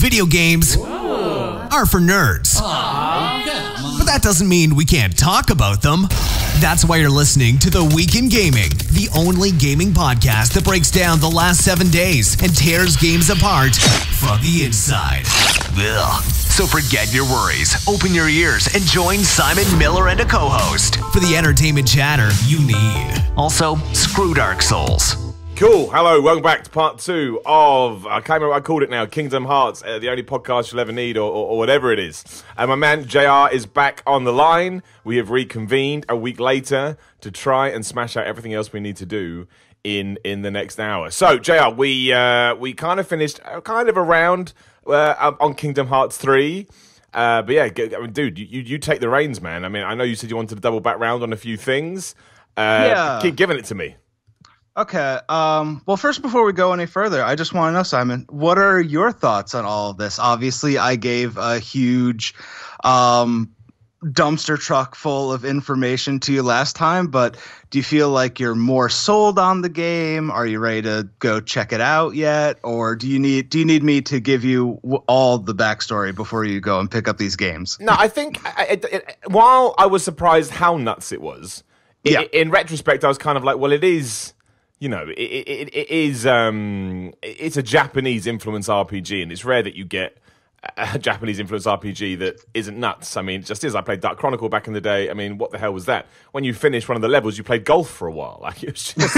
video games are for nerds. But that doesn't mean we can't talk about them. That's why you're listening to The Week in Gaming, the only gaming podcast that breaks down the last 7 days and tears games apart from the inside. Ugh. So forget your worries, open your ears, and join Simon Miller and a co-host for the entertainment chatter you need. Also, screw Dark Souls. Cool. Hello, welcome back to part 2 of, I can't remember what I called it now, Kingdom Hearts, the only podcast you'll ever need, or whatever it is. And my man JR is back on the line. We have reconvened a week later to try and smash out everything else we need to do in the next hour. So, JR, we kind of finished kind of around on Kingdom Hearts 3. But yeah, I mean, dude, you take the reins, man. I mean, I know you said you wanted to double back round on a few things. Keep giving it to me. Okay. Well, first, before we go any further, I just want to know, Simon, what are your thoughts on all of this? Obviously, I gave a huge dumpster truck full of information to you last time, but do you feel like you're more sold on the game? Are you ready to go check it out yet? Or do you need me to give you all the backstory before you go and pick up these games? No, I think while I was surprised how nuts it was, in retrospect, I was kind of like, well, it is... You know, it's a Japanese influence RPG, and it's rare that you get a Japanese influence RPG that isn't nuts. I mean, it just is. I played Dark Chronicle back in the day. I mean, what the hell was that? When you finished one of the levels, you played golf for a while. Like, it was just,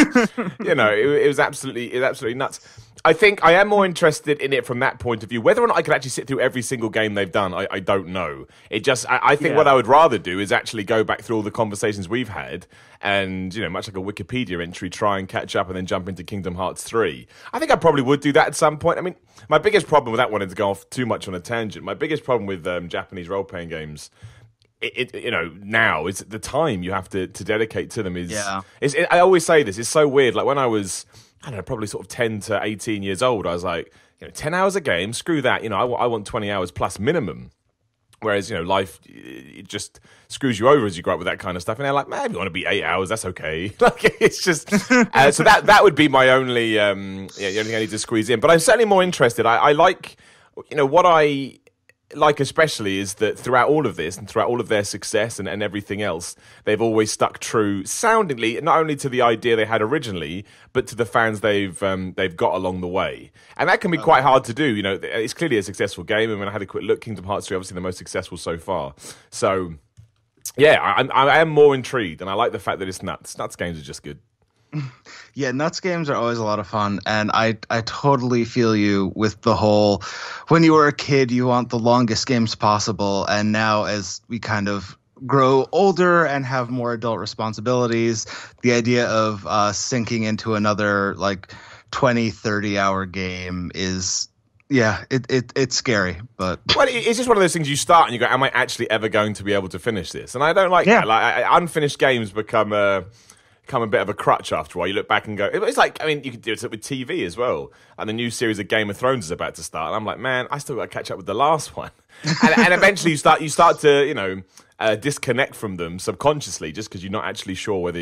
you know, it was absolutely nuts. I think I am more interested in it from that point of view. Whether or not I could actually sit through every single game they've done, I don't know. It just, I think what I would rather do is actually go back through all the conversations we've had and, you know, much like a Wikipedia entry, try and catch up and then jump into Kingdom Hearts 3. I think I probably would do that at some point. I mean, my biggest problem with that one is to go off too much on a tangent. My biggest problem with Japanese role-playing games you know, now is the time you have to dedicate to them is... Yeah. I always say this, it's so weird. Like, when I was... I don't know, probably sort of 10 to 18 years old, I was like, you know, 10 hours a game, screw that. You know, I want 20 hours plus minimum. Whereas, you know, life, it just screws you over as you grow up with that kind of stuff. And they're like, man, if you want to be 8 hours, that's okay. Like, it's just, so that would be my only, the only thing I need to squeeze in. But I'm certainly more interested. I like, you know, what I like especially is that throughout all of this and throughout all of their success and everything else, they've always stuck true soundingly, not only to the idea they had originally, but to the fans they've got along the way. And that can be quite hard to do. You know, it's clearly a successful game. I mean, I had a quick look. Kingdom Hearts 3, obviously the most successful so far. So, yeah, I am more intrigued, and I like the fact that it's nuts. Nuts games are just good. Yeah, nuts games are always a lot of fun, and I totally feel you with the whole, when you were a kid, you want the longest games possible, and now as we kind of grow older and have more adult responsibilities, the idea of sinking into another, like, 20, 30-hour game is... Yeah, it's scary, but... Well, it's just one of those things you start and you go, am I actually ever going to be able to finish this? And I don't like that. Like, unfinished games become a bit of a crutch after a while. You look back and go... It's like, I mean, you could do it with TV as well. And the new series of Game of Thrones is about to start. And I'm like, man, I still got to catch up with the last one. and eventually you start to, you know... disconnect from them subconsciously just because you're not actually sure whether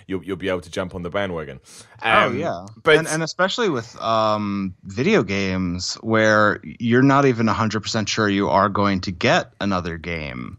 you'll be able to jump on the bandwagon. But and especially with video games where you're not even 100% sure you are going to get another game.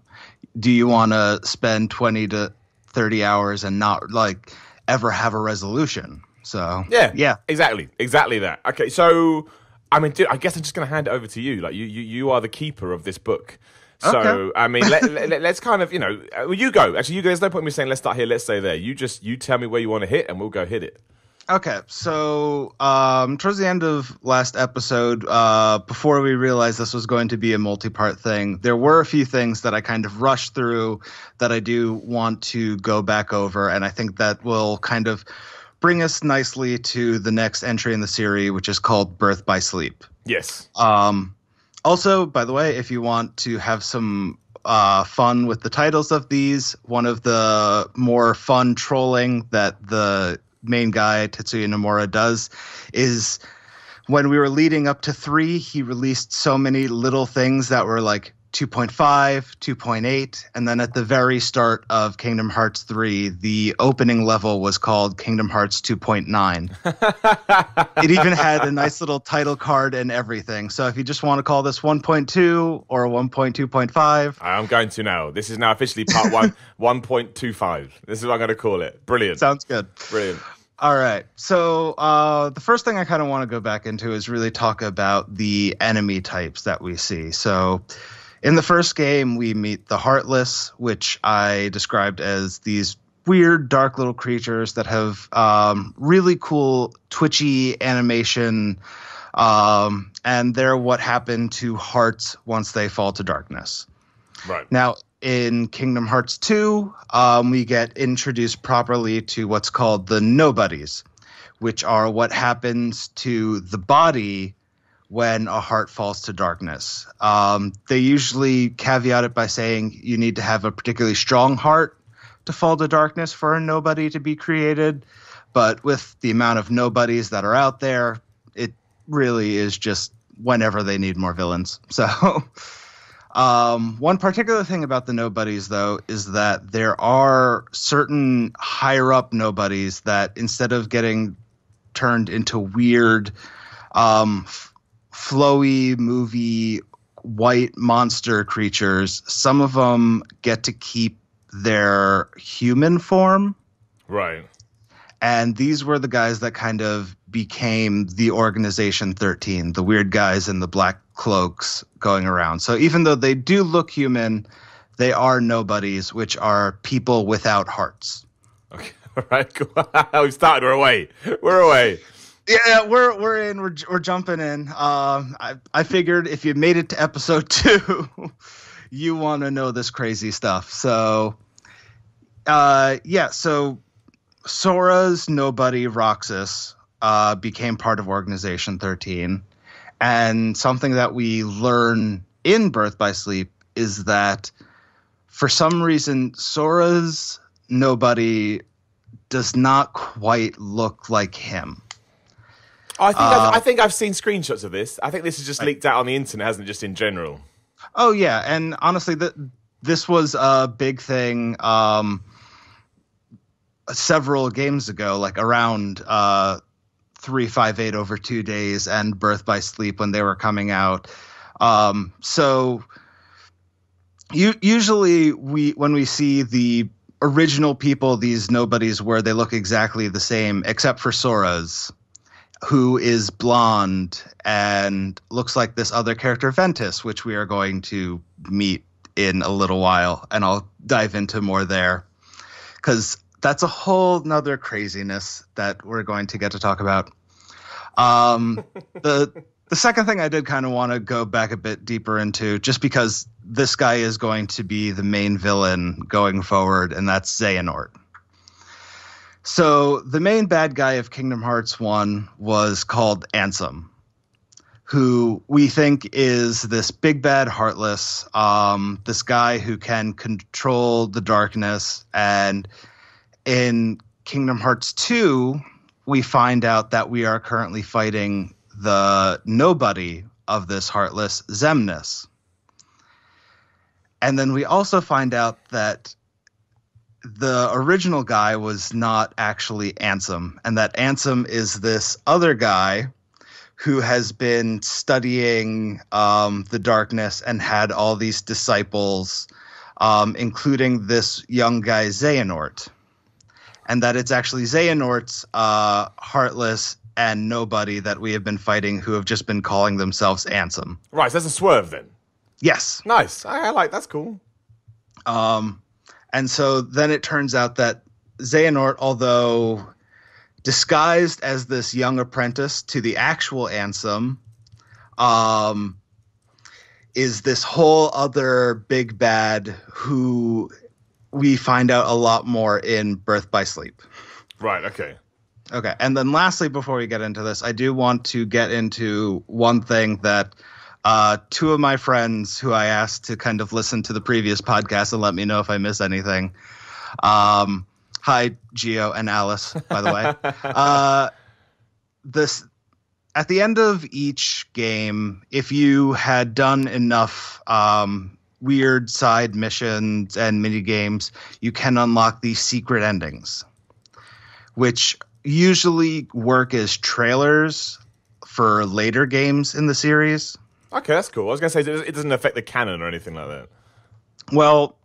Do you want to spend 20 to 30 hours and not like ever have a resolution? So yeah, exactly that. Okay, so I mean, dude, I guess I'm just going to hand it over to you. Like you are the keeper of this book. So, okay. I mean, let's kind of, you know, you go. Actually, you guys, no point in me saying, let's start here, let's stay there. You tell me where you want to hit, and we'll go hit it. Okay, so towards the end of last episode, before we realized this was going to be a multi-part thing, there were a few things that I kind of rushed through that I do want to go back over, and I think that will kind of bring us nicely to the next entry in the series, which is called Birth by Sleep. Yes. Also, by the way, if you want to have some fun with the titles of these, one of the more fun trolling that the main guy, Tetsuya Nomura, does is when we were leading up to 3, he released so many little things that were like 2.5, 2.8, and then at the very start of Kingdom Hearts 3, the opening level was called Kingdom Hearts 2.9. It even had a nice little title card and everything. So if you just want to call this 1.2 or 1.2.5. I'm going to now. This is now officially part 1.25. This is what I'm going to call it. Brilliant. Sounds good. Brilliant. All right. So the first thing I kind of want to go back into is really talk about the enemy types that we see. So in the first game, we meet the Heartless, which I described as these weird, dark little creatures that have really cool, twitchy animation, and they're what happened to hearts once they fall to darkness. Right. Now, in Kingdom Hearts 2, we get introduced properly to what's called the Nobodies, which are what happens to the body when a heart falls to darkness. They usually caveat it by saying you need to have a particularly strong heart to fall to darkness for a nobody to be created. But with the amount of nobodies that are out there, it really is just whenever they need more villains. So one particular thing about the nobodies, though, is that there are certain higher up nobodies that instead of getting turned into weird flowy movie white monster creatures, some of them get to keep their human form. Right. And these were the guys that kind of became the Organization 13, the weird guys in the black cloaks going around. So even though they do look human, they are nobodies, which are people without hearts. Okay. All right. Cool. We started. We're away. We're away. Yeah, we're in. We're jumping in. I figured if you made it to episode 2, you want to know this crazy stuff. So, so Sora's nobody Roxas became part of Organization 13, and something that we learn in Birth by Sleep is that for some reason Sora's nobody does not quite look like him. I think I've seen screenshots of this. I think this is just leaked out on the internet, hasn't it? Just in general. Oh yeah, and honestly, this was a big thing several games ago, like around 358 over 2 days and Birth by Sleep when they were coming out. So usually when we see the original people, these nobodies, where they look exactly the same, except for Sora's, who is blonde and looks like this other character, Ventus, which we are going to meet in a little while. And I'll dive into more there because that's a whole nother craziness that we're going to get to talk about. The second thing I did kind of want to go back a bit deeper into, just because this guy is going to be the main villain going forward, and that's Xehanort. So the main bad guy of Kingdom Hearts 1 was called Ansem, who we think is this big bad Heartless, this guy who can control the darkness. And in Kingdom Hearts 2, we find out that we are currently fighting the nobody of this Heartless, Xemnas. And then we also find out that the original guy was not actually Ansem, and that Ansem is this other guy who has been studying the darkness and had all these disciples, including this young guy, Xehanort. And that it's actually Xehanort's Heartless and nobody that we have been fighting who have just been calling themselves Ansem. Right, so that's a swerve then? Yes. Nice. I like that's cool. And so then it turns out that Xehanort, although disguised as this young apprentice to the actual Ansem, is this whole other big bad who we find out a lot more in Birth by Sleep. Right, okay. Okay, and then lastly, before we get into this, I do want to get into one thing that two of my friends who I asked to kind of listen to the previous podcast and let me know if I miss anything. Hi, Gio and Alice, by the way. At the end of each game, if you had done enough weird side missions and mini games, you can unlock these secret endings, which usually work as trailers for later games in the series. Okay, that's cool. I was going to say, it doesn't affect the canon or anything like that. Well,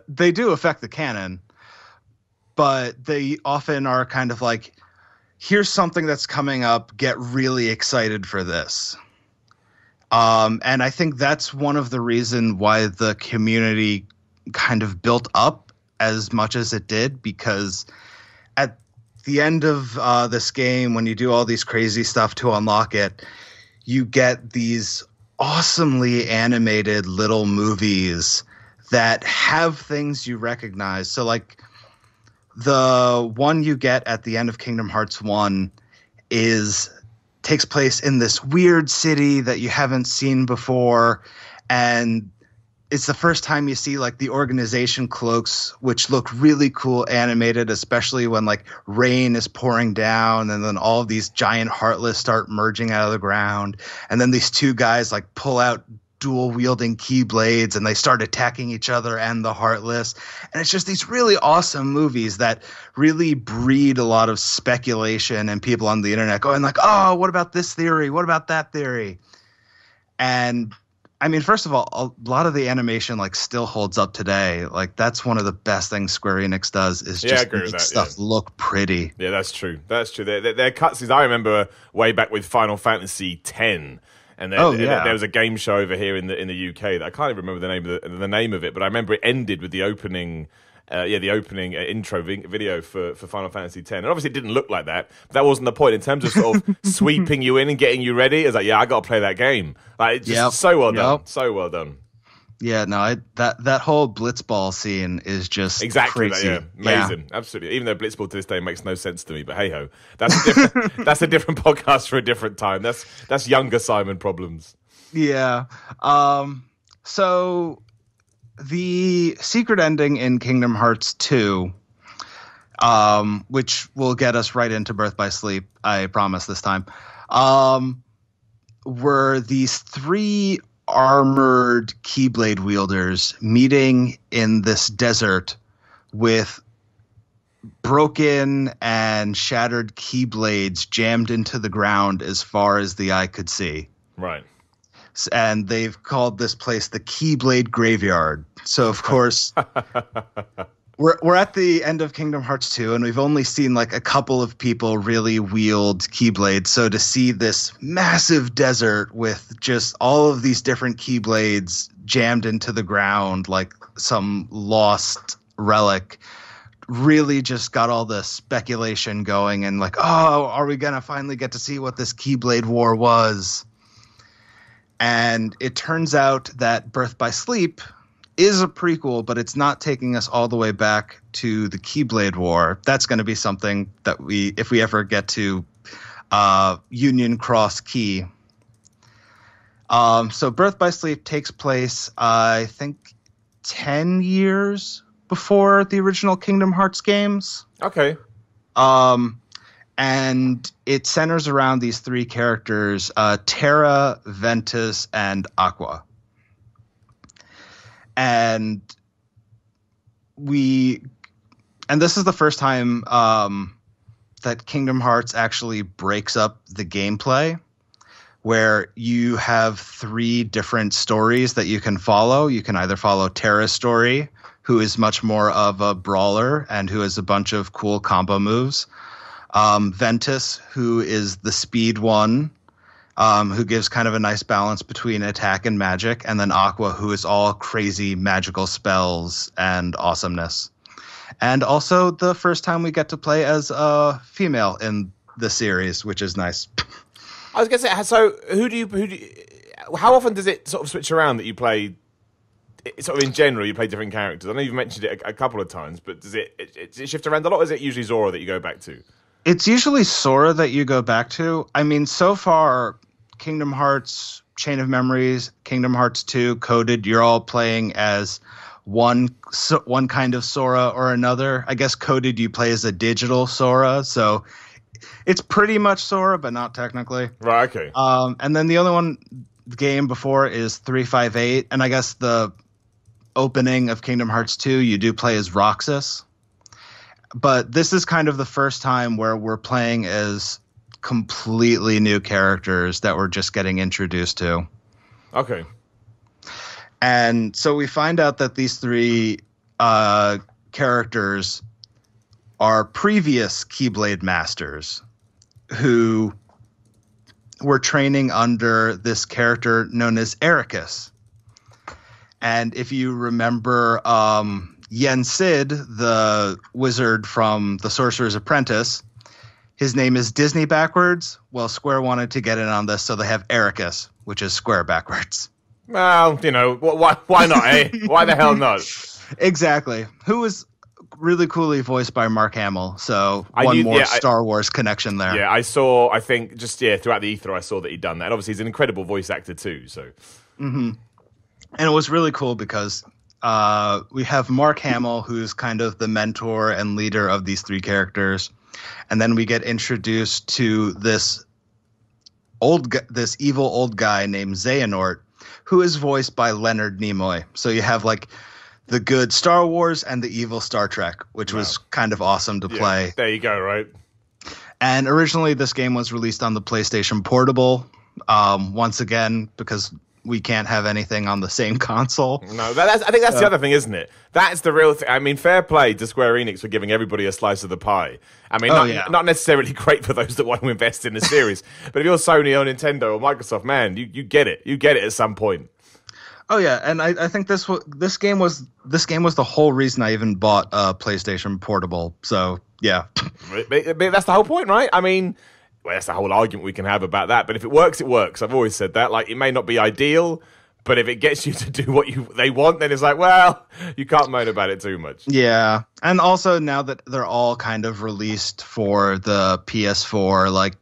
they do affect the canon, but they often are kind of like, here's something that's coming up, get really excited for this. And I think that's one of the reasons why the community kind of built up as much as it did, because at the end of this game, when you do all these crazy stuff to unlock it, you get these awesomely animated little movies that have things you recognize. So like the one you get at the end of Kingdom Hearts 1 takes place in this weird city that you haven't seen before, and it's the first time you see like the organization cloaks, which look really cool animated, especially when like rain is pouring down and then all of these giant Heartless start merging out of the ground, and then these two guys like pull out dual wielding keyblades and they start attacking each other and the Heartless. And it's just these really awesome movies that really breed a lot of speculation and people on the internet going like, oh, what about this theory? What about that theory? And I mean, first of all, a lot of the animation like still holds up today. Like that's one of the best things Square Enix does is just make stuff look pretty. Yeah, that's true. That's true. Their cutscenes, I remember way back with Final Fantasy X. And there was a game show over here in the UK that I can't even remember the name of it, but I remember it ended with the opening intro video for Final Fantasy X. And obviously it didn't look like that. But that wasn't the point in terms of sort of sweeping you in and getting you ready. It's like, yeah, I got to play that game. Like, it's just so well done. So well done. Yeah, no, that whole Blitzball scene is just exactly crazy. That, yeah. Amazing, absolutely. Even though Blitzball to this day makes no sense to me, but hey ho, that's a different podcast for a different time. That's younger Simon problems. Yeah. So the secret ending in Kingdom Hearts 2, which will get us right into Birth by Sleep, I promise this time, were these three armored Keyblade wielders meeting in this desert with broken and shattered Keyblades jammed into the ground as far as the eye could see. Right. And they've called this place the Keyblade Graveyard. So, of course, we're at the end of Kingdom Hearts 2, and we've only seen like a couple of people really wield Keyblades. So to see this massive desert with just all of these different Keyblades jammed into the ground like some lost relic really just got all the speculation going and like, oh, are we going to finally get to see what this Keyblade War was? And it turns out that Birth by Sleep is a prequel, but it's not taking us all the way back to the Keyblade War. That's going to be something that if we ever get to Union Cross Key. So Birth by Sleep takes place, I think, 10 years before the original Kingdom Hearts games. Okay. And it centers around these three characters, Terra, Ventus, and Aqua. And this is the first time that Kingdom Hearts actually breaks up the gameplay, where you have three different stories that you can follow. You can either follow Terra's story, who is much more of a brawler and who has a bunch of cool combo moves. Ventus, who is the speed one, who gives kind of a nice balance between attack and magic, and then Aqua, who is all crazy magical spells and awesomeness. And also the first time we get to play as a female in the series, which is nice. I was going to say, so how often does it sort of switch around that you play, sort of in general, you play different characters? I know you've mentioned it a couple of times, but does it shift around a lot, or is it usually Zora that you go back to? It's usually Sora that you go back to. I mean, so far, Kingdom Hearts, Chain of Memories, Kingdom Hearts 2, Coded, you're all playing as one kind of Sora or another. I guess Coded, you play as a digital Sora, so it's pretty much Sora, but not technically. Right, okay. And then the other game before is 358, and I guess the opening of Kingdom Hearts 2, you do play as Roxas. But this is kind of the first time where we're playing as completely new characters that we're just getting introduced to. Okay. And so we find out that these three characters are previous Keyblade masters who were training under this character known as Ericus. And if you remember Yen Sid, the wizard from The Sorcerer's Apprentice, his name is Disney backwards. Well, Square wanted to get in on this, so they have Ericus, which is Square backwards. Well, why not, eh? Why the hell not? Exactly. Who was really coolly voiced by Mark Hamill, so more Star Wars connection there. Yeah, I saw, I think, throughout the ether, I saw that he'd done that. And obviously, he's an incredible voice actor, too, so... Mm-hmm. And it was really cool because we have Mark Hamill, who's kind of the mentor and leader of these three characters. And then we get introduced to this evil old guy named Xehanort, who is voiced by Leonard Nimoy. So you have like the good Star Wars and the evil Star Trek, which was kind of awesome to play. There you go, right? And originally this game was released on the PlayStation Portable. Once again, because we can't have anything on the same console. No, I think that's the other thing, isn't it? That's the real thing. I mean, fair play to Square Enix for giving everybody a slice of the pie. I mean, not necessarily great for those that want to invest in the series, but if you're Sony or Nintendo or Microsoft, man, you get it. You get it at some point. Oh yeah, and I think this game was the whole reason I even bought a PlayStation Portable. So yeah, that's the whole point, right? I mean. Well, that's a whole argument we can have about that. But if it works, it works. I've always said that. Like, it may not be ideal, but if it gets you to do what they want, then it's like, well, you can't moan about it too much. Yeah. And also now that they're all kind of released for the PS4, like,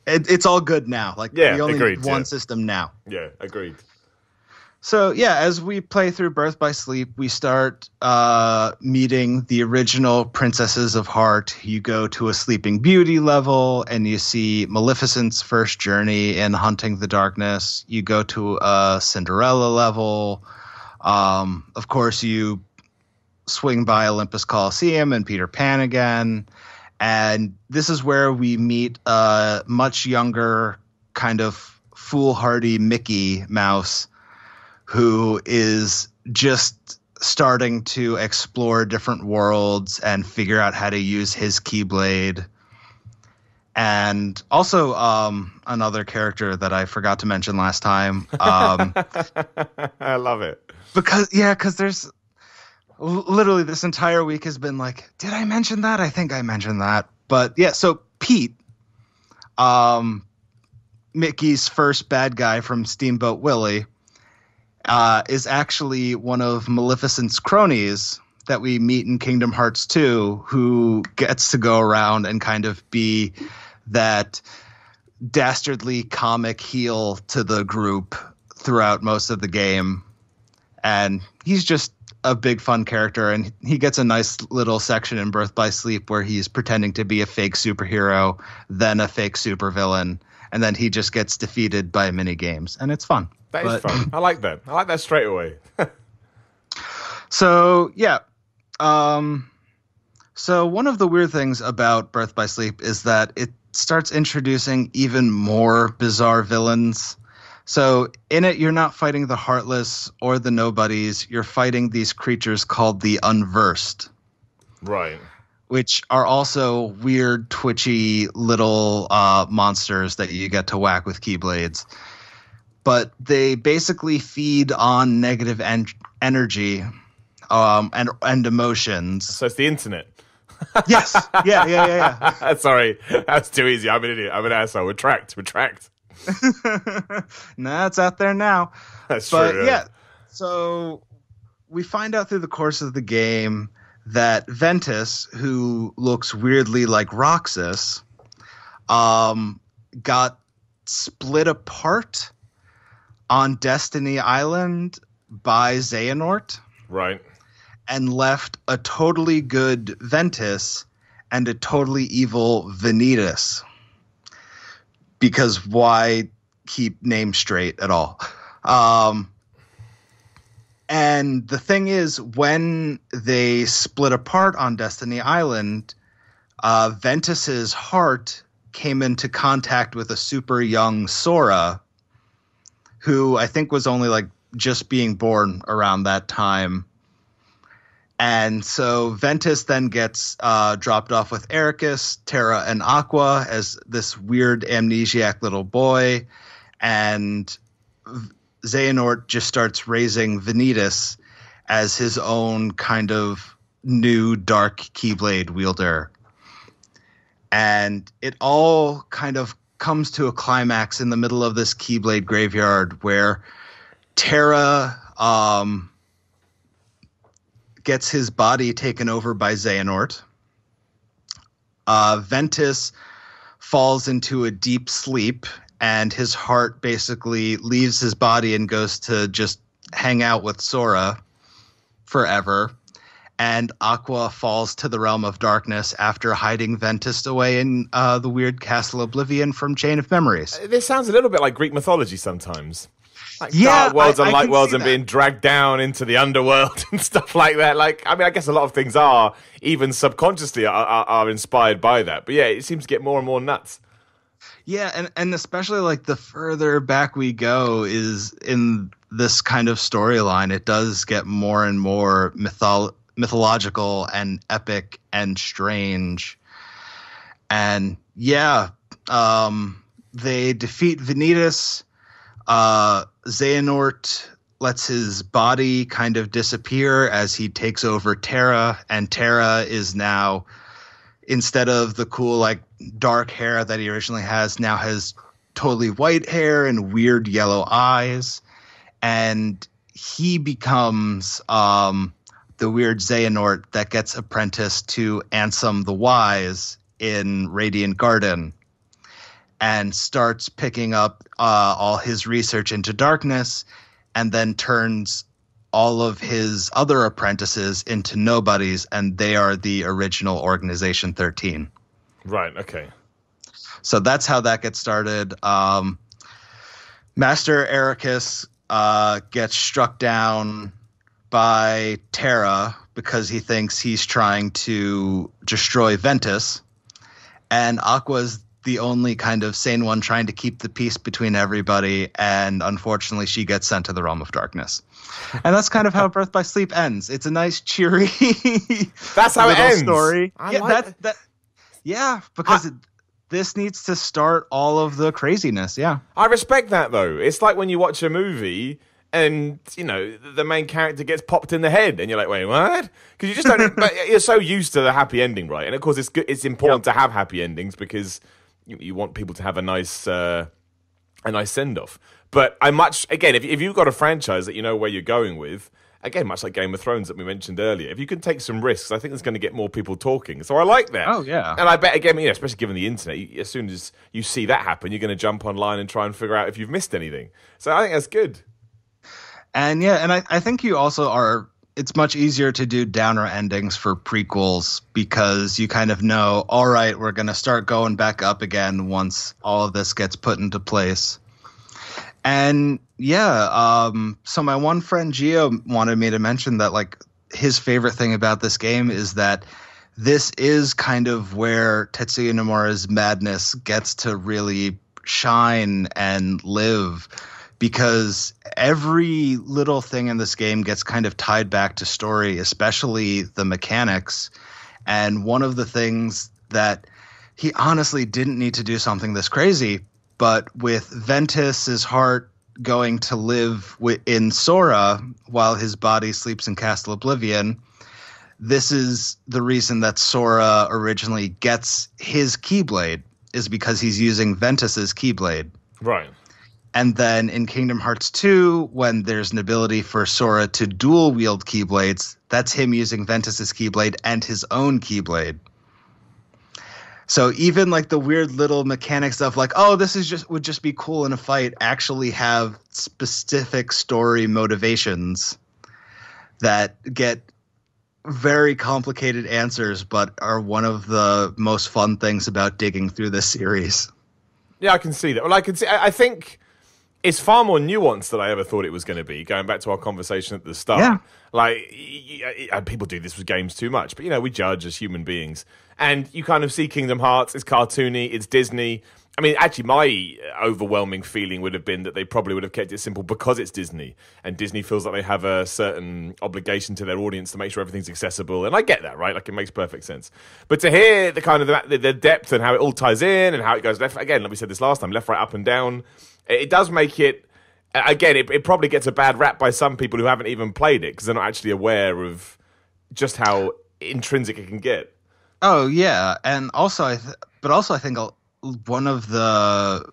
it's all good now. Like, we only need one system now. Yeah, agreed. So, yeah, as we play through Birth by Sleep, we start meeting the original Princesses of Heart. You go to a Sleeping Beauty level, and you see Maleficent's first journey in Hunting the Darkness. You go to a Cinderella level. Of course, you swing by Olympus Coliseum and Peter Pan again. And this is where we meet a much younger, kind of foolhardy Mickey Mouse, who is just starting to explore different worlds and figure out how to use his Keyblade. And also another character that I forgot to mention last time. I love it. Because there's literally this entire week has been like, did I mention that? I think I mentioned that. But yeah, so Pete, Mickey's first bad guy from Steamboat Willie, is actually one of Maleficent's cronies that we meet in Kingdom Hearts 2, who gets to go around and kind of be that dastardly comic heel to the group throughout most of the game. And he's just a big fun character, and he gets a nice little section in Birth by Sleep where he's pretending to be a fake superhero, then a fake supervillain, and then he just gets defeated by mini games, and it's fun. That is fun. I like that. I like that straight away. So, yeah. So one of the weird things about Birth by Sleep is that it starts introducing even more bizarre villains. So in it, you're not fighting the Heartless or the Nobodies. You're fighting these creatures called the Unversed. Right. Which are also weird, twitchy little monsters that you get to whack with Keyblades. But they basically feed on negative energy and emotions. So it's the internet. Yes. Yeah. Sorry, that's too easy. I'm an idiot. I'm an asshole. Retract. Nah, it's out there now. That's true. Yeah. So we find out through the course of the game that Ventus, who looks weirdly like Roxas, got split apart on Destiny Island by Xehanort. Right. And left a totally good Ventus and a totally evil Vanitas. Because why keep names straight at all? And And the thing is, when they split apart on Destiny Island, Ventus's heart came into contact with a super young Sora, who I think was only like just being born around that time. And so Ventus then gets dropped off with Ericus, Terra, and Aqua as this weird amnesiac little boy. And Xehanort just starts raising Vanitas as his own kind of new dark Keyblade wielder. And it all kind of comes to a climax in the middle of this Keyblade graveyard where Terra gets his body taken over by Xehanort. Ventus falls into a deep sleep, and his heart basically leaves his body and goes to just hang out with Sora forever. And Aqua falls to the realm of darkness after hiding Ventus away in the weird Castle Oblivion from Chain of Memories. This sounds a little bit like Greek mythology sometimes. Like yeah, dark worlds and light worlds and that. being dragged down into the underworld and stuff like that. Like, I mean, I guess a lot of things are, even subconsciously, are inspired by that. But yeah, it seems to get more and more nuts. Yeah, and especially like the further back we go is in this kind of storyline, it does get more and more mythological and epic and strange. And yeah, they defeat Vanitas. Xehanort lets his body kind of disappear as he takes over Terra, and Terra is now, instead of the cool like dark hair that he originally has, now has totally white hair and weird yellow eyes, and he becomes the weird Xehanort that gets apprenticed to Ansem the Wise in Radiant Garden, and starts picking up all his research into darkness, and then turns all of his other apprentices into nobodies, and they are the original Organization 13. Right, okay. So that's how that gets started. Master Ericus gets struck down by Terra because he thinks he's trying to destroy Ventus, and Aqua's the only kind of sane one trying to keep the peace between everybody, and unfortunately she gets sent to the realm of darkness. And that's kind of how Birth by Sleep ends. It's a nice, cheery that's how it ends. Story. Yeah, Because this needs to start all of the craziness. Yeah, I respect that though. It's like when you watch a movie and, you know, the main character gets popped in the head and you're like, wait, what? Because you just don't, but you're so used to the happy ending, right? And of course it's important to have happy endings because you want people to have a nice send-off. But again, if you've got a franchise that you know where you're going with, again, much like Game of Thrones that we mentioned earlier, if you can take some risks, I think it's going to get more people talking. So I like that. Oh, yeah. And I bet, again, especially given the internet, as soon as you see that happen, you're going to jump online and try and figure out if you've missed anything. So I think that's good. And yeah, and I think you also are... It's much easier to do downer endings for prequels because you kind of know, all right, we're going to start going back up again once all of this gets put into place. And yeah, so my one friend Gio wanted me to mention that like his favorite thing about this game is that this is kind of where Tetsuya Nomura's madness gets to really shine and live, because every little thing in this game gets kind of tied back to story, especially the mechanics. And one of the things that he honestly didn't need to do something this crazy, but with Ventus's heart going to live in Sora while his body sleeps in Castle Oblivion, this is the reason that Sora originally gets his Keyblade, is because he's using Ventus's Keyblade. Right. And then in Kingdom Hearts 2, when there's an ability for Sora to dual wield Keyblades, that's him using Ventus's Keyblade and his own Keyblade. So even like the weird little mechanics of like, oh, this would just be cool in a fight, actually have specific story motivations that get very complicated answers, but are one of the most fun things about digging through this series. Yeah, I can see that. Well, I think It's far more nuanced than I ever thought it was going to be, going back to our conversation at the start. Yeah. Like, people do this with games too much, but, we judge as human beings. And you kind of see Kingdom Hearts, it's cartoony, it's Disney. I mean, actually, my overwhelming feeling would have been that they probably would have kept it simple because it's Disney. And Disney feels like they have a certain obligation to their audience to make sure everything's accessible. And I get that, right? Like, it makes perfect sense. But to hear the kind of the depth and how it all ties in and how it goes left, again, like we said this last time, left, right, up and down, it does make it, again, it probably gets a bad rap by some people who haven't even played it because they're not actually aware of just how intrinsic it can get. Oh, yeah. And also, I think one of the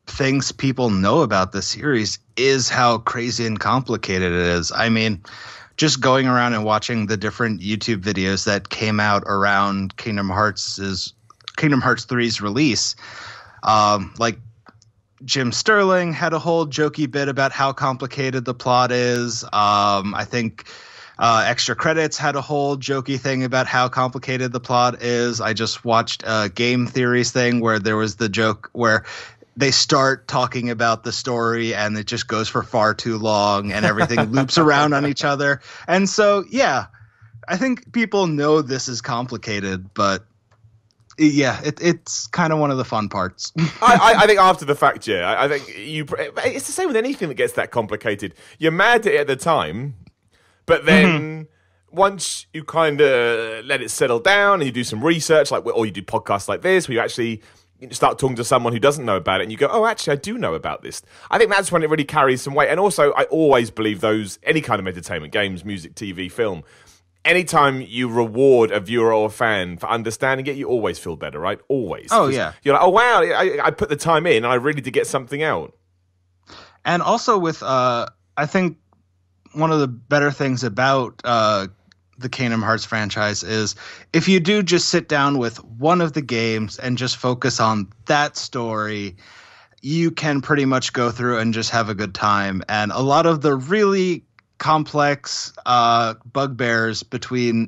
things people know about the series is how crazy and complicated it is. I mean, just going around and watching the different YouTube videos that came out around Kingdom Hearts 3's release, like Jim Sterling had a whole jokey bit about how complicated the plot is. I think Extra Credits had a whole jokey thing about how complicated the plot is. I just watched a Game Theories thing where there was the joke where they start talking about the story and it just goes for far too long and everything loops around on each other. And so, yeah, I think people know this is complicated, but yeah, it's kind of one of the fun parts. I think after the fact, yeah, I think it's the same with anything that gets that complicated. You're mad at it at the time, but then once you kind of let it settle down and you do some research, or you do podcasts like this, where you actually start talking to someone who doesn't know about it, and you go, "Oh, actually, I do know about this." I think that's when it really carries some weight. And also, I always believe any kind of entertainment, games, music, TV, film. Anytime you reward a viewer or a fan for understanding it, you always feel better, right? Always. Oh, yeah. You're like, oh, wow, I put the time in and I really did get something out. And also with, I think one of the better things about the Kingdom Hearts franchise is if you do just sit down with one of the games and just focus on that story, you can pretty much go through and just have a good time. And a lot of the really complex bugbears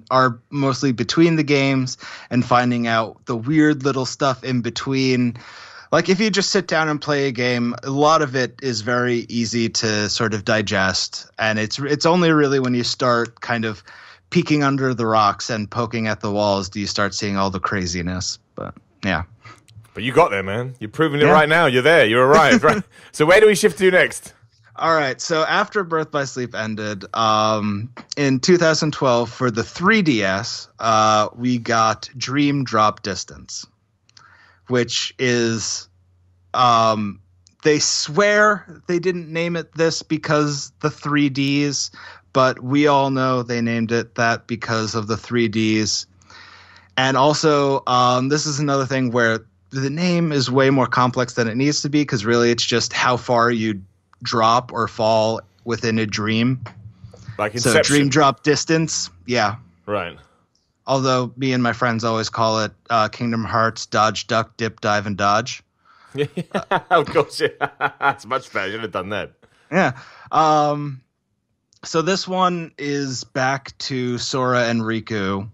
are mostly between the games and finding out the weird little stuff in between. Like if you just sit down and play a game, a lot of it is very easy to sort of digest, and it's only really when you start kind of peeking under the rocks and poking at the walls do you start seeing all the craziness. But yeah. But you got there, man. You're proving it right now. You're there. You arrived, right? So where do we shift to next? All right, so after Birth by Sleep ended, in 2012 for the 3DS, we got Dream Drop Distance, which is, they swear they didn't name it this because the 3Ds, but we all know they named it that because of the 3Ds. And also, this is another thing where the name is way more complex than it needs to be because really it's just how far you drop or fall within a dream. Like Inception. So Dream Drop Distance, yeah. Right. Although me and my friends always call it Kingdom Hearts Dodge, Duck, Dip, Dive, and Dodge. Yeah, of course, yeah. That's much better. You should have done that. Yeah. So this one is back to Sora and Riku.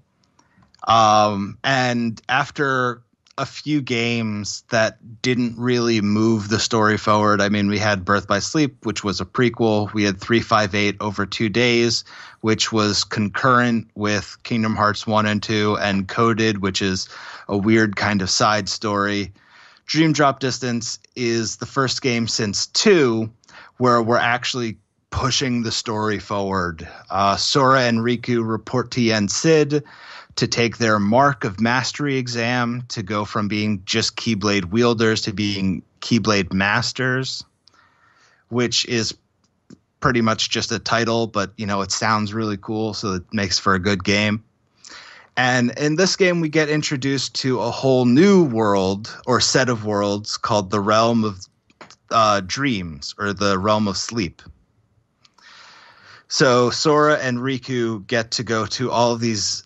And after a few games that didn't really move the story forward. I mean, we had Birth by Sleep, which was a prequel. We had 358 over 2 days, which was concurrent with Kingdom Hearts 1 and 2, and Coded, which is a weird kind of side story. Dream Drop Distance is the first game since 2 where we're actually pushing the story forward. Sora and Riku report to Yen Sid to take their Mark of Mastery exam to go from being just Keyblade wielders to being Keyblade masters, which is pretty much just a title, but, it sounds really cool, so it makes for a good game. And in this game, we get introduced to a whole new world or set of worlds called the Realm of Dreams, or the Realm of Sleep. So Sora and Riku get to go to all of these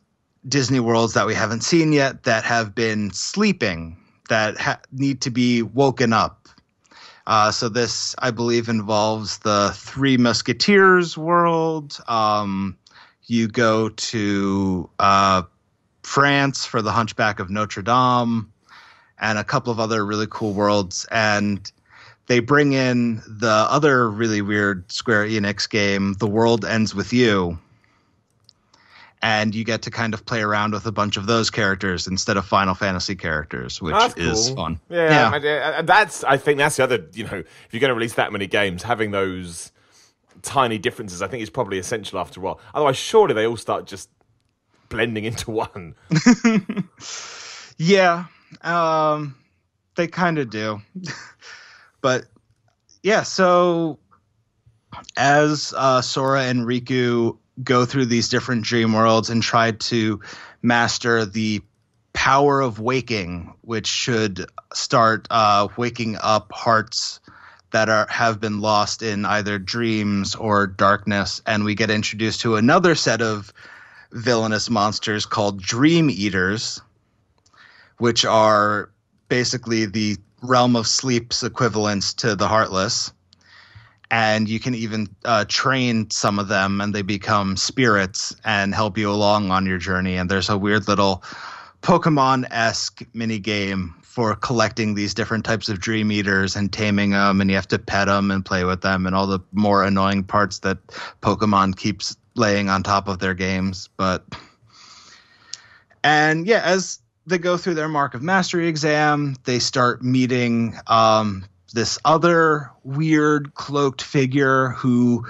Disney worlds that we haven't seen yet that have been sleeping, that need to be woken up. So this, I believe, involves the Three Musketeers world. You go to France for the Hunchback of Notre Dame and a couple of other really cool worlds. And they bring in the other really weird Square Enix game, The World Ends With You. And you get to kind of play around with a bunch of those characters instead of Final Fantasy characters, which is fun. Yeah. I think that's the other, if you're going to release that many games, having those tiny differences, I think is probably essential after a while. Otherwise, surely they all start just blending into one. Yeah, they kind of do. But yeah, so as Sora and Riku go through these different dream worlds and try to master the power of waking, which should start waking up hearts that have been lost in either dreams or darkness, and we get introduced to another set of villainous monsters called Dream Eaters, which are basically the realm of sleep's equivalents to the Heartless. And you can even train some of them, and they become spirits and help you along on your journey. And there's a weird little Pokemon-esque mini game for collecting these different types of Dream Eaters and taming them, and you have to pet them and play with them and all the more annoying parts that Pokemon keeps laying on top of their games. And yeah, as they go through their Mark of Mastery exam, they start meeting this other weird cloaked figure who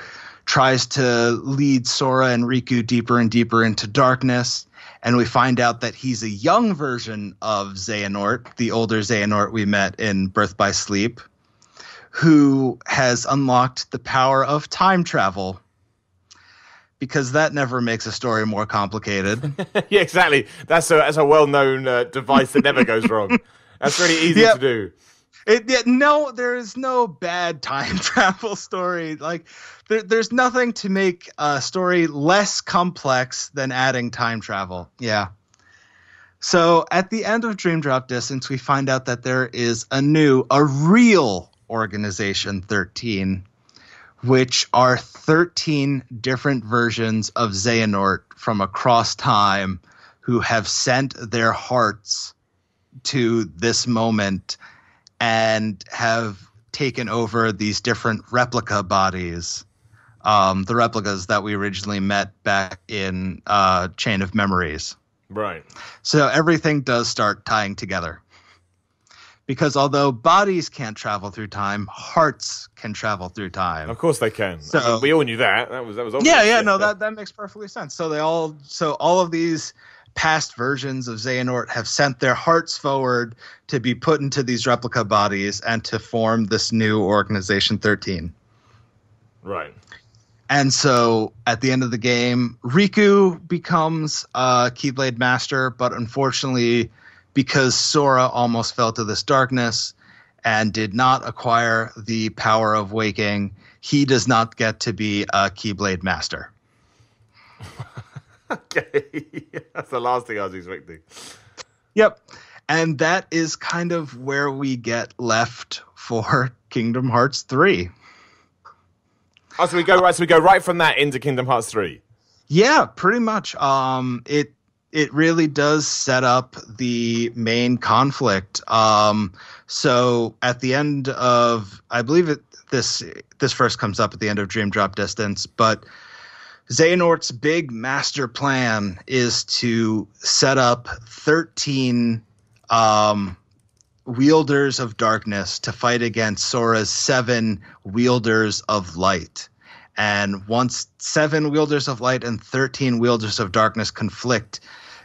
tries to lead Sora and Riku deeper and deeper into darkness. And we find out that he's a young version of Xehanort, the older Xehanort we met in Birth by Sleep, who has unlocked the power of time travel. Because that never makes a story more complicated. Yeah, exactly. That's a well-known device that never goes wrong. That's really easy to do. There is no bad time travel story. Like, there's nothing to make a story less complex than adding time travel. Yeah. So at the end of Dream Drop Distance, we find out that there is a real Organization 13, which are 13 different versions of Xehanort from across time who have sent their hearts to this moment and have taken over these different replica bodies, the replicas that we originally met back in Chain of Memories. Right. So everything does start tying together. Because although bodies can't travel through time, hearts can travel through time. Of course they can. So, we all knew that. That was obvious. That makes perfectly sense. So all of these past versions of Xehanort have sent their hearts forward to be put into these replica bodies and to form this new Organization 13. Right. And so at the end of the game, Riku becomes a Keyblade Master, but unfortunately, because Sora almost fell to this darkness and did not acquire the power of waking, he does not get to be a Keyblade Master. Okay. That's the last thing I was expecting. Yep. And that is kind of where we get left for Kingdom Hearts 3. Oh, so we go right from that into Kingdom Hearts 3. Yeah, pretty much. It really does set up the main conflict. So at the end of, I believe this first comes up at the end of Dream Drop Distance, but Xehanort's big master plan is to set up 13 wielders of darkness to fight against Sora's 7 wielders of light. And once 7 wielders of light and 13 wielders of darkness conflict,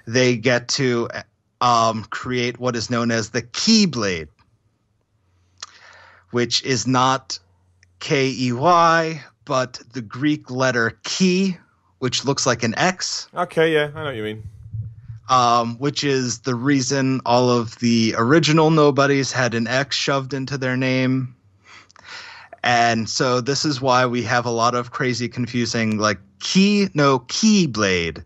they get to create what is known as the Keyblade, which is not K-E-Y, but the Greek letter Key, which looks like an X. Okay, yeah, I know what you mean. Which is the reason all of the original Nobodies had an X shoved into their name. And so this is why we have a lot of crazy, confusing, like Keyblade.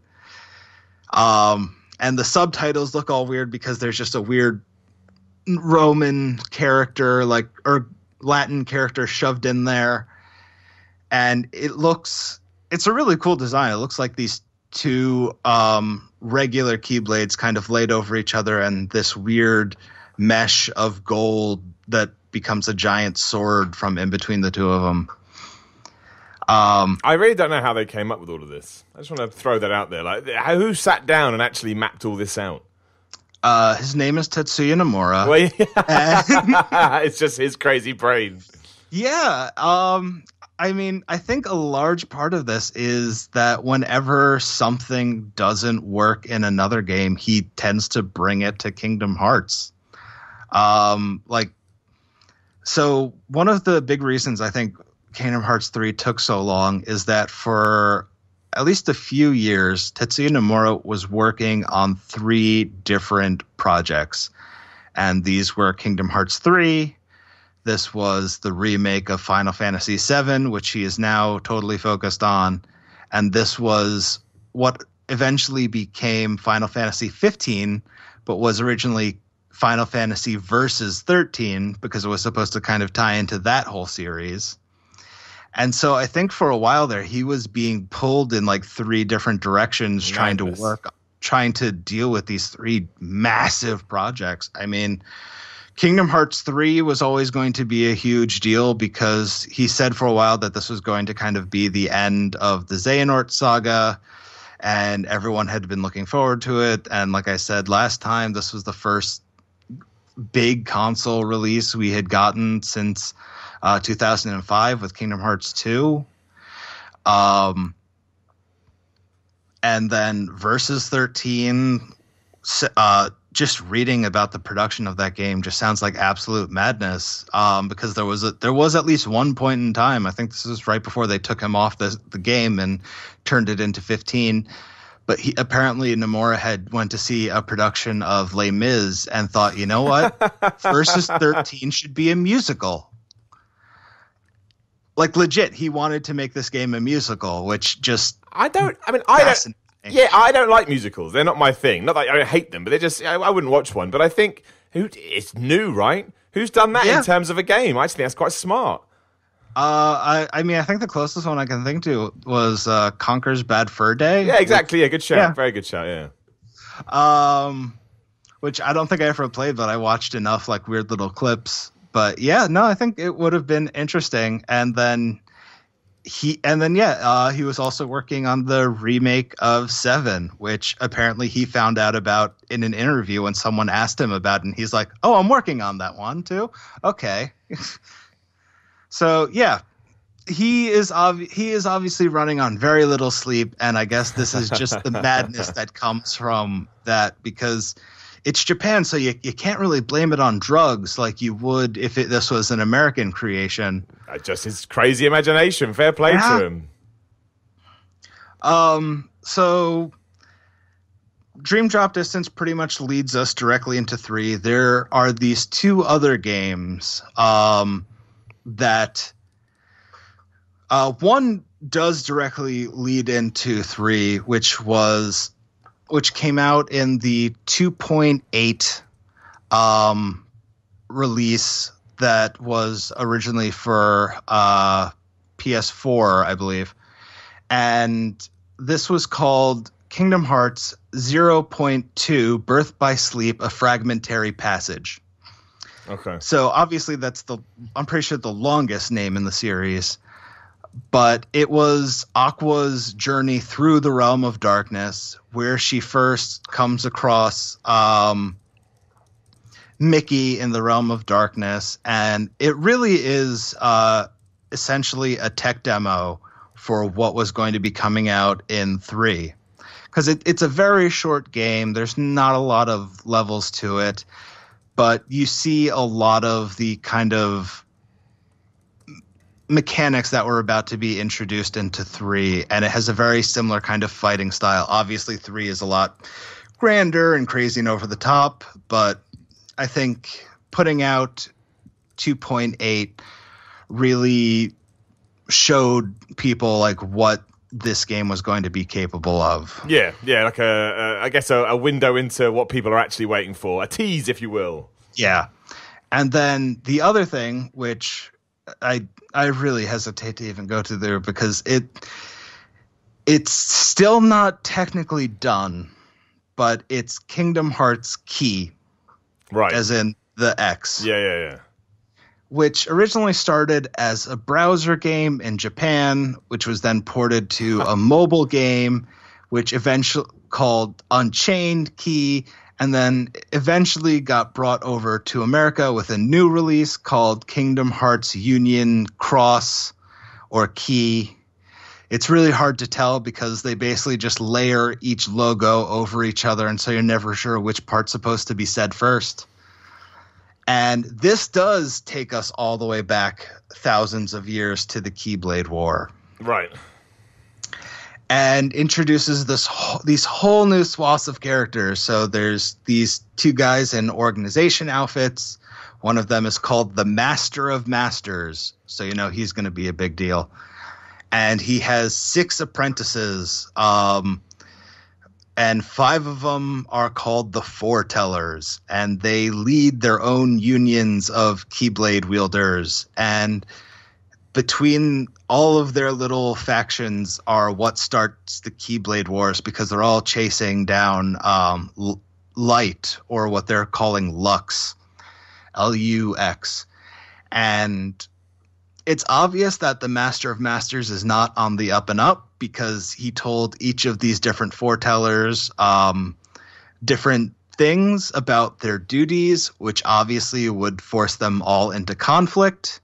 And the subtitles look all weird because there's just a weird Roman character, or Latin character shoved in there. And it's a really cool design. It looks like these 2 regular Keyblades kind of laid over each other and this weird mesh of gold that becomes a giant sword from in between the two of them. I really don't know how they came up with all of this. I just want to throw that out there. Like, who sat down and actually mapped all this out? His name is Tetsuya Nomura. Well, yeah. It's just his crazy brain. Yeah. I mean, I think a large part of this is that whenever something doesn't work in another game, he tends to bring it to Kingdom Hearts. So one of the big reasons I think Kingdom Hearts 3 took so long is that for at least a few years, Tetsuya Nomura was working on 3 different projects. And these were Kingdom Hearts 3. This was the remake of Final Fantasy VII, which he is now totally focused on. And this was what eventually became Final Fantasy 15, but was originally Final Fantasy Versus 13, because it was supposed to kind of tie into that whole series. And so I think for a while there, he was being pulled in like 3 different directions, trying to deal with these 3 massive projects. I mean, Kingdom Hearts 3 was always going to be a huge deal because he said for a while that this was going to kind of be the end of the Xehanort saga, and everyone had been looking forward to it. And like I said last time, this was the first big console release we had gotten since 2005 with Kingdom Hearts 2. And then Versus 13, just reading about the production of that game just sounds like absolute madness, because there was at least one point in time, I think this is right before they took him off the game and turned it into 15, but apparently Nomura went to see a production of Les Mis and thought, you know what, Versus 13 should be a musical. Like, legit, he wanted to make this game a musical, which just I don't like musicals. They're not my thing. Not that I hate them, but they're just, I wouldn't watch one. But I think it's new, right? Who's done that in terms of a game? I actually think that's quite smart. I mean, I think the closest one I can think to was Conker's Bad Fur Day. Yeah, exactly. Good shout. Yeah. Very good shout, yeah. Which I don't think I ever played, but I watched enough like weird little clips. But yeah, no, I think it would have been interesting. And then he was also working on the remake of 7, which apparently he found out about in an interview when someone asked him about it, and he's like, "Oh, I'm working on that one too." Okay. So yeah, he is obviously running on very little sleep, and I guess this is just the madness that comes from that, because it's Japan, so you can't really blame it on drugs like you would if this was an American creation. Just his crazy imagination. Fair play to him. So Dream Drop Distance pretty much leads us directly into 3. There are these 2 other games that one does directly lead into 3, which came out in the 2.8 release that was originally for PS4, I believe. And this was called Kingdom Hearts 0.2 Birth by Sleep, A Fragmentary Passage. Okay. So obviously I'm pretty sure the longest name in the series. But it was Aqua's journey through the realm of darkness, where she first comes across Mickey in the realm of darkness. And it really is essentially a tech demo for what was going to be coming out in 3. Because it's a very short game. There's not a lot of levels to it. But you see a lot of the kind of mechanics that were about to be introduced into 3, and it has a very similar kind of fighting style. Obviously 3 is a lot grander and crazy and over the top, but I think putting out 2.8 really showed people like what this game was going to be capable of. Yeah, like I guess a window into what people are actually waiting for, a tease, if you will. Yeah. And then the other thing, which I really hesitate to even go to there, because it's still not technically done, but it's Kingdom Hearts Key, right? As in the X. Yeah. which originally started as a browser game in Japan, which was then ported to a mobile game, which eventually called Unchained Key, and then eventually got brought over to America with a new release called Kingdom Hearts Union Cross or Key. It's really hard to tell because they basically just layer each logo over each other, and so you're never sure which part's supposed to be said first. And this does take us all the way back thousands of years to the Keyblade War. Right. And introduces these whole new swaths of characters. So there's these two guys in organization outfits. One of them is called the Master of Masters. So you know he's going to be a big deal. And he has 6 apprentices. And 5 of them are called the Foretellers. And they lead their own unions of Keyblade wielders. And between all of their little factions are what starts the Keyblade Wars, because they're all chasing down Light, or what they're calling Lux, Lux. And it's obvious that the Master of Masters is not on the up and up, because he told each of these different foretellers different things about their duties, which obviously would force them all into conflict.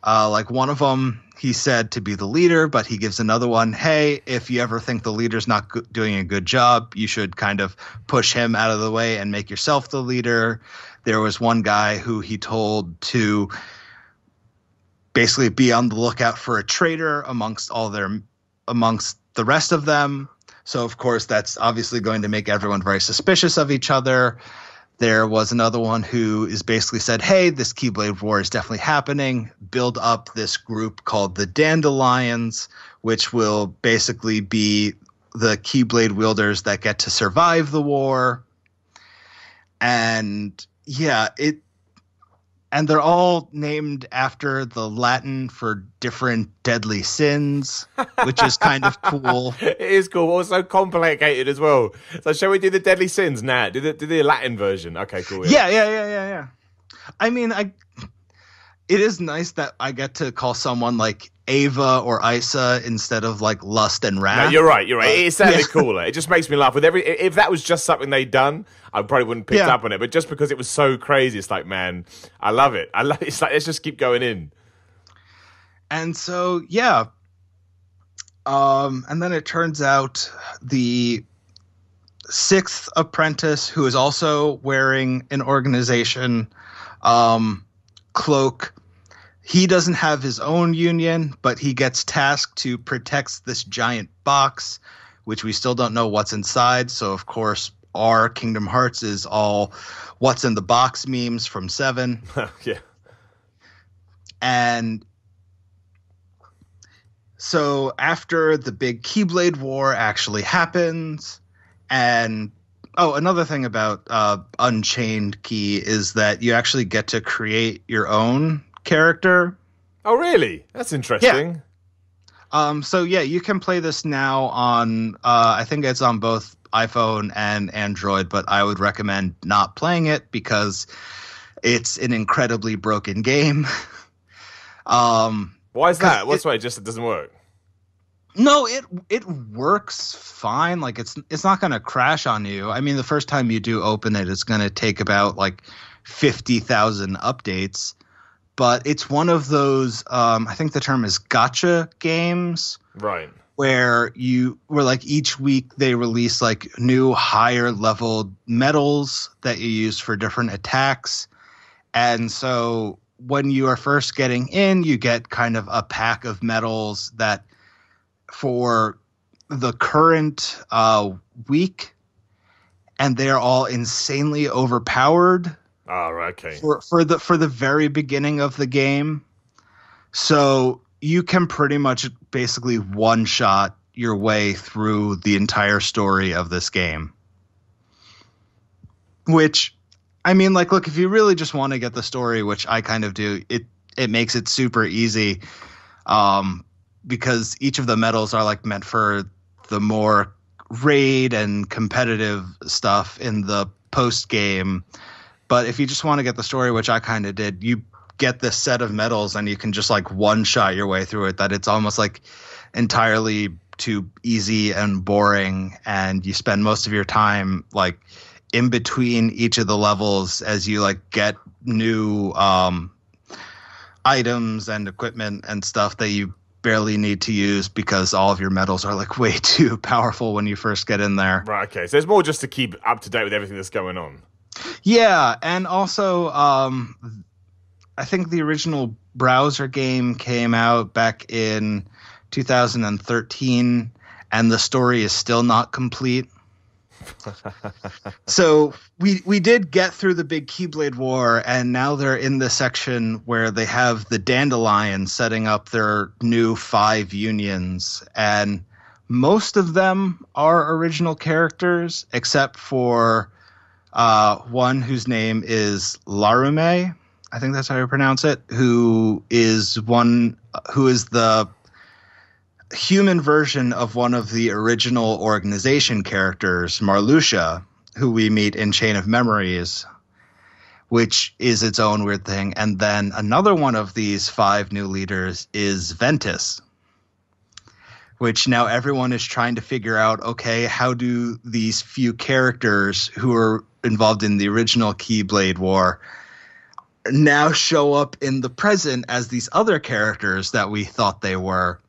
Like one of them, he said to be the leader, but he gives another one, hey, if you ever think the leader's not doing a good job, you should kind of push him out of the way and make yourself the leader. There was one guy who he told to basically be on the lookout for a traitor amongst the rest of them. So, of course, that's obviously going to make everyone very suspicious of each other. There was another one who is basically said, hey, this Keyblade War is definitely happening. Build up this group called the Dandelions, which will basically be the Keyblade wielders that get to survive the war. And yeah, and they're all named after the Latin for different deadly sins, which is kind of cool. It is cool. Also complicated as well. So shall we do the deadly sins now? Do the Latin version. Okay, cool. Yeah. I mean, it is nice that I get to call someone like Ava or Isa instead of like Lust and Wrath. No, you're right. It sounded cooler. It just makes me laugh. If that was just something they'd done, I probably wouldn't pick up on it. But just because it was so crazy, it's like, man, I love it. It's like, let's just keep going in. And so, yeah. And then it turns out the 6th apprentice, who is also wearing an organization cloak, he doesn't have his own union, but he gets tasked to protect this giant box, which we still don't know what's inside. So, of course, our Kingdom Hearts is all what's in the box memes from 7. Yeah. And so after the big Keyblade War actually happens, and another thing about Unchained Key is that you actually get to create your own character. Oh, really? That's interesting. Yeah. So yeah, you can play this now on I think it's on both iPhone and Android, but I would recommend not playing it because it's an incredibly broken game. Why is that? What's why it doesn't work? No, it works fine. Like it's not going to crash on you. I mean, the first time you do open it, it's going to take about like 50,000 updates. But it's one of those, I think the term is gacha games. Right. Where like each week they release like new higher level medals that you use for different attacks. And so when you are first getting in, you get kind of a pack of medals that for the current week, and they're all insanely overpowered. Oh, right, okay. For the very beginning of the game. So you can pretty much basically one-shot your way through the entire story of this game. Which, I mean, like, look, if you really just want to get the story, which I kind of do, it makes it super easy. Because each of the medals are like meant for the more raid and competitive stuff in the post game. But if you just want to get the story, which I kind of did, you get this set of medals and you can just like one-shot your way through it, that it's almost like entirely too easy and boring, and you spend most of your time like in between each of the levels as you like get new items and equipment and stuff that you barely need to use because all of your medals are like way too powerful when you first get in there. Right, okay. So it's more just to keep up to date with everything that's going on. Yeah, and also I think the original browser game came out back in 2013, and the story is still not complete. So we did get through the big Keyblade War, and now they're in the section where they have the Dandelions setting up their new 5 unions, and most of them are original characters except for one whose name is Larume, I think that's how you pronounce it, who is the human version of one of the original organization characters, Marluxia, who we meet in Chain of Memories, which is its own weird thing. And then another one of these 5 new leaders is Ventus, which now everyone is trying to figure out, okay, how do these few characters who are involved in the original Keyblade War now show up in the present as these other characters that we thought they were.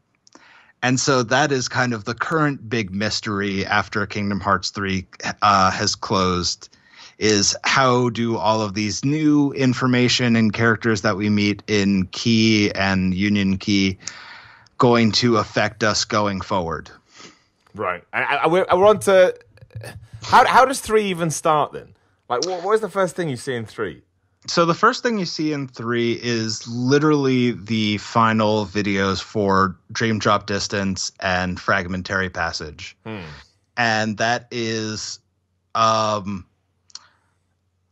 And so that is kind of the current big mystery after Kingdom Hearts 3 has closed, is how do all of these new information and characters that we meet in Key and Union Key going to affect us going forward? Right. And we're on to... How does 3 even start then? Like, what is the first thing you see in 3? So the first thing you see in 3 is literally the final videos for Dream Drop Distance and Fragmentary Passage. And that is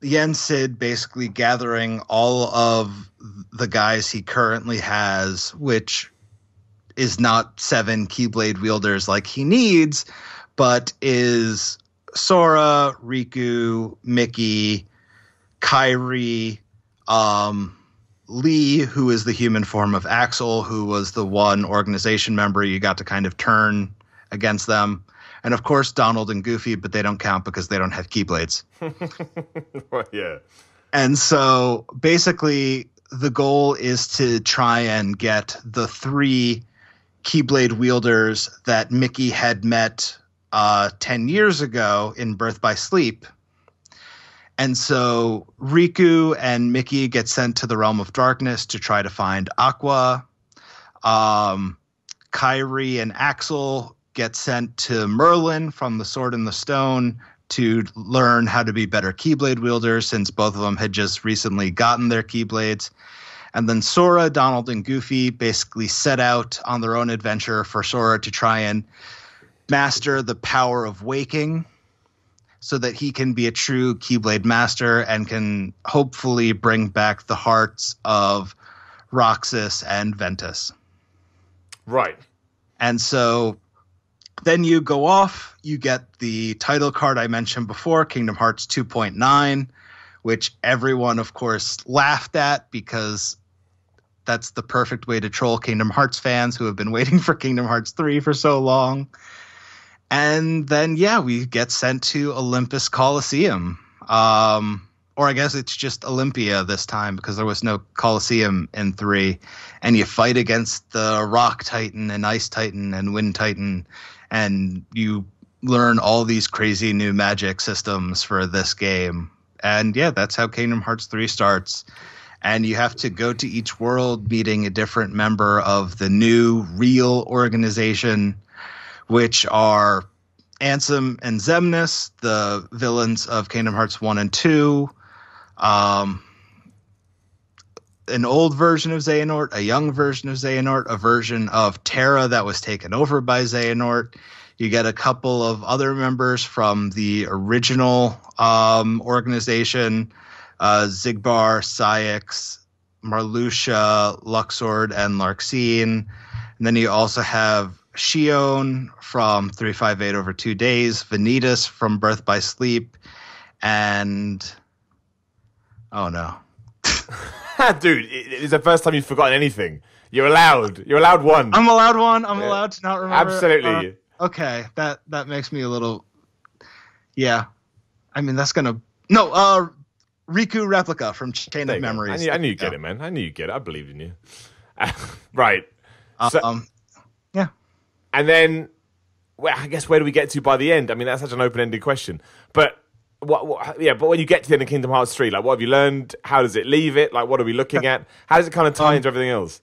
Yen Sid basically gathering all of the guys he currently has, which is not 7 Keyblade wielders like he needs, but is Sora, Riku, Mickey, Kairi, Lee, who is the human form of Axel, who was the one organization member you got to kind of turn against them, and of course Donald and Goofy, but they don't count because they don't have Keyblades. Well, yeah. And so basically the goal is to try and get the 3 Keyblade wielders that Mickey had met 10 years ago in Birth by Sleep. And so Riku and Mickey get sent to the Realm of Darkness to try to find Aqua. Kairi and Axel get sent to Merlin from the Sword and the Stone to learn how to be better Keyblade wielders, since both of them had just recently gotten their Keyblades. And then Sora, Donald, and Goofy basically set out on their own adventure for Sora to try and master the power of waking, so that he can be a true Keyblade master and can hopefully bring back the hearts of Roxas and Ventus. Right. And so then you go off, you get the title card I mentioned before, Kingdom Hearts 2.9, which everyone, of course, laughed at because that's the perfect way to troll Kingdom Hearts fans who have been waiting for Kingdom Hearts 3 for so long. And then, yeah, we get sent to Olympus Coliseum. Or I guess it's just Olympia this time because there was no Coliseum in 3. And you fight against the Rock Titan and Ice Titan and Wind Titan. And you learn all these crazy new magic systems for this game. And yeah, that's how Kingdom Hearts 3 starts. And you have to go to each world meeting a different member of the new real organization, which are Ansem and Xemnas, the villains of Kingdom Hearts 1 and 2, an old version of Xehanort, a young version of Xehanort, a version of Terra that was taken over by Xehanort. You get a couple of other members from the original organization, Xigbar, Saïx, Marluxia, Luxord, and Larxene. And then you also have Xion from 358 over 2 days, Vanitas from Birth by Sleep, and oh no. Dude, it's the first time you've forgotten anything. You're allowed. You're allowed one. I'm allowed one. I'm allowed to not remember. Absolutely. Okay, that makes me a little. Yeah, I mean that's gonna no. Riku replica from Chain of Memories. I knew you'd get it, man. I knew you'd get it. I believed in you. Right. So, yeah. And then, well, I guess where do we get to by the end? I mean, that's such an open-ended question. But what? Yeah. But when you get to the end of Kingdom Hearts 3, like, what have you learned? How does it leave it? Like, what are we looking at? How does it kind of tie into everything else?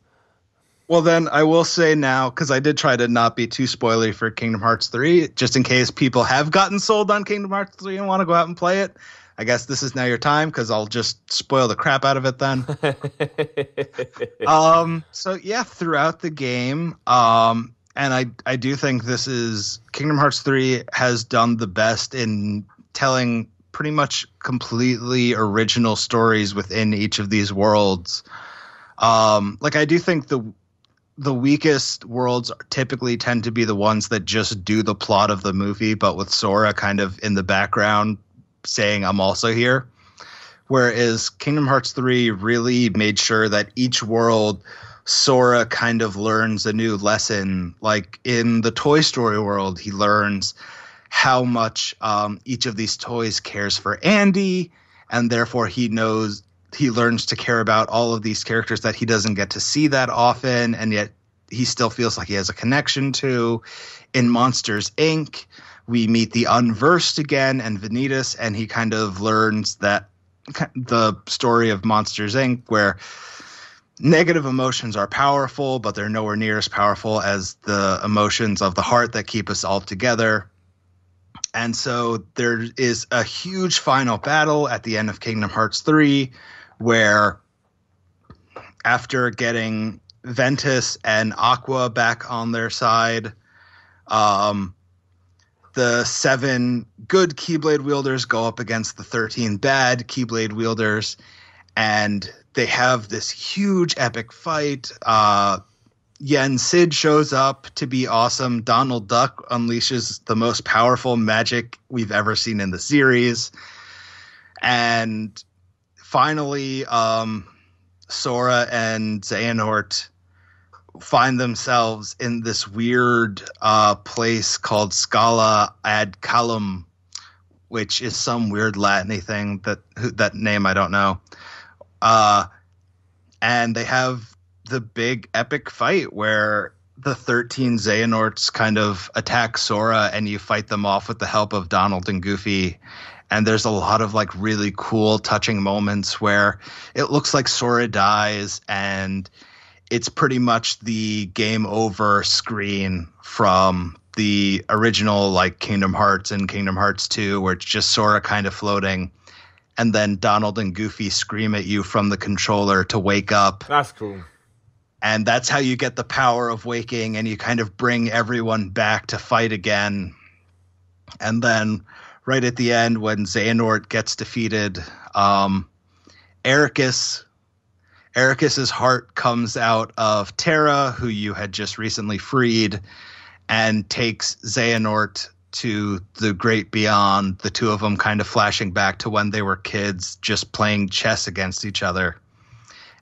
Well, then I will say now, because I did try to not be too spoilery for Kingdom Hearts 3, just in case people have gotten sold on Kingdom Hearts 3 and want to go out and play it. I guess this is now your time, because I'll just spoil the crap out of it then. So yeah, throughout the game, and I do think this is Kingdom Hearts 3 has done the best in telling pretty much completely original stories within each of these worlds. Like I do think the weakest worlds typically tend to be the ones that just do the plot of the movie, but with Sora kind of in the background saying I'm also here. Whereas Kingdom Hearts 3 really made sure that each world Sora kind of learns a new lesson. Like in the Toy Story world, he learns how much each of these toys cares for Andy, and therefore he learns to care about all of these characters that he doesn't get to see that often, and yet he still feels like he has a connection to. In Monsters, Inc., we meet the Unversed again and Vanitas, and he kind of learns that the story of Monsters, Inc., where negative emotions are powerful, but they're nowhere near as powerful as the emotions of the heart that keep us all together. And so there is a huge final battle at the end of Kingdom Hearts 3, where after getting Ventus and Aqua back on their side, the 7 good Keyblade wielders go up against the 13 bad Keyblade wielders, and they have this huge epic fight. Yen Sid shows up to be awesome. Donald Duck unleashes the most powerful magic we've ever seen in the series. And finally, Sora and Xehanort find themselves in this weird place called Scala ad Calum, which is some weird Latin-y thing. That name I don't know. And they have the big epic fight where the 13 Xehanorts kind of attack Sora, and you fight them off with the help of Donald and Goofy. And there's a lot of like really cool, touching moments where it looks like Sora dies, and it's pretty much the game over screen from the original like Kingdom Hearts and Kingdom Hearts 2, where it's just Sora kind of floating, and then Donald and Goofy scream at you from the controller to wake up. That's cool. And that's how you get the power of waking, and you kind of bring everyone back to fight again. And then right at the end, when Xehanort gets defeated, Ericus's heart comes out of Terra, who you had just recently freed, and takes Xehanort to the great beyond, the two of them kind of flashing back to when they were kids, just playing chess against each other.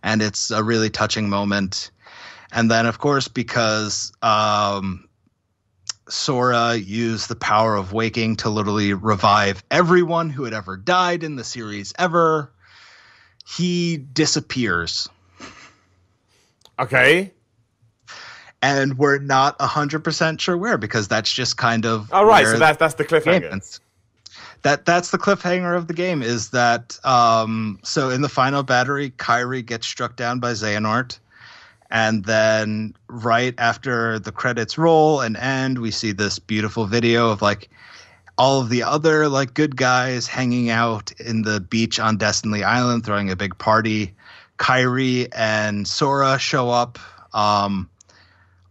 And it's a really touching moment. And then, of course, because Sora used the power of waking to literally revive everyone who had ever died in the series ever, he disappears. Okay. And we're not 100% sure where, because that's just kind of... Oh, right, so that's the cliffhanger. That's the cliffhanger of the game, is that... so in the final battery, Kairi gets struck down by Xehanort. And then right after the credits roll and end, we see this beautiful video of like all of the other like good guys hanging out in the beach on Destiny Island, throwing a big party. Kairi and Sora show up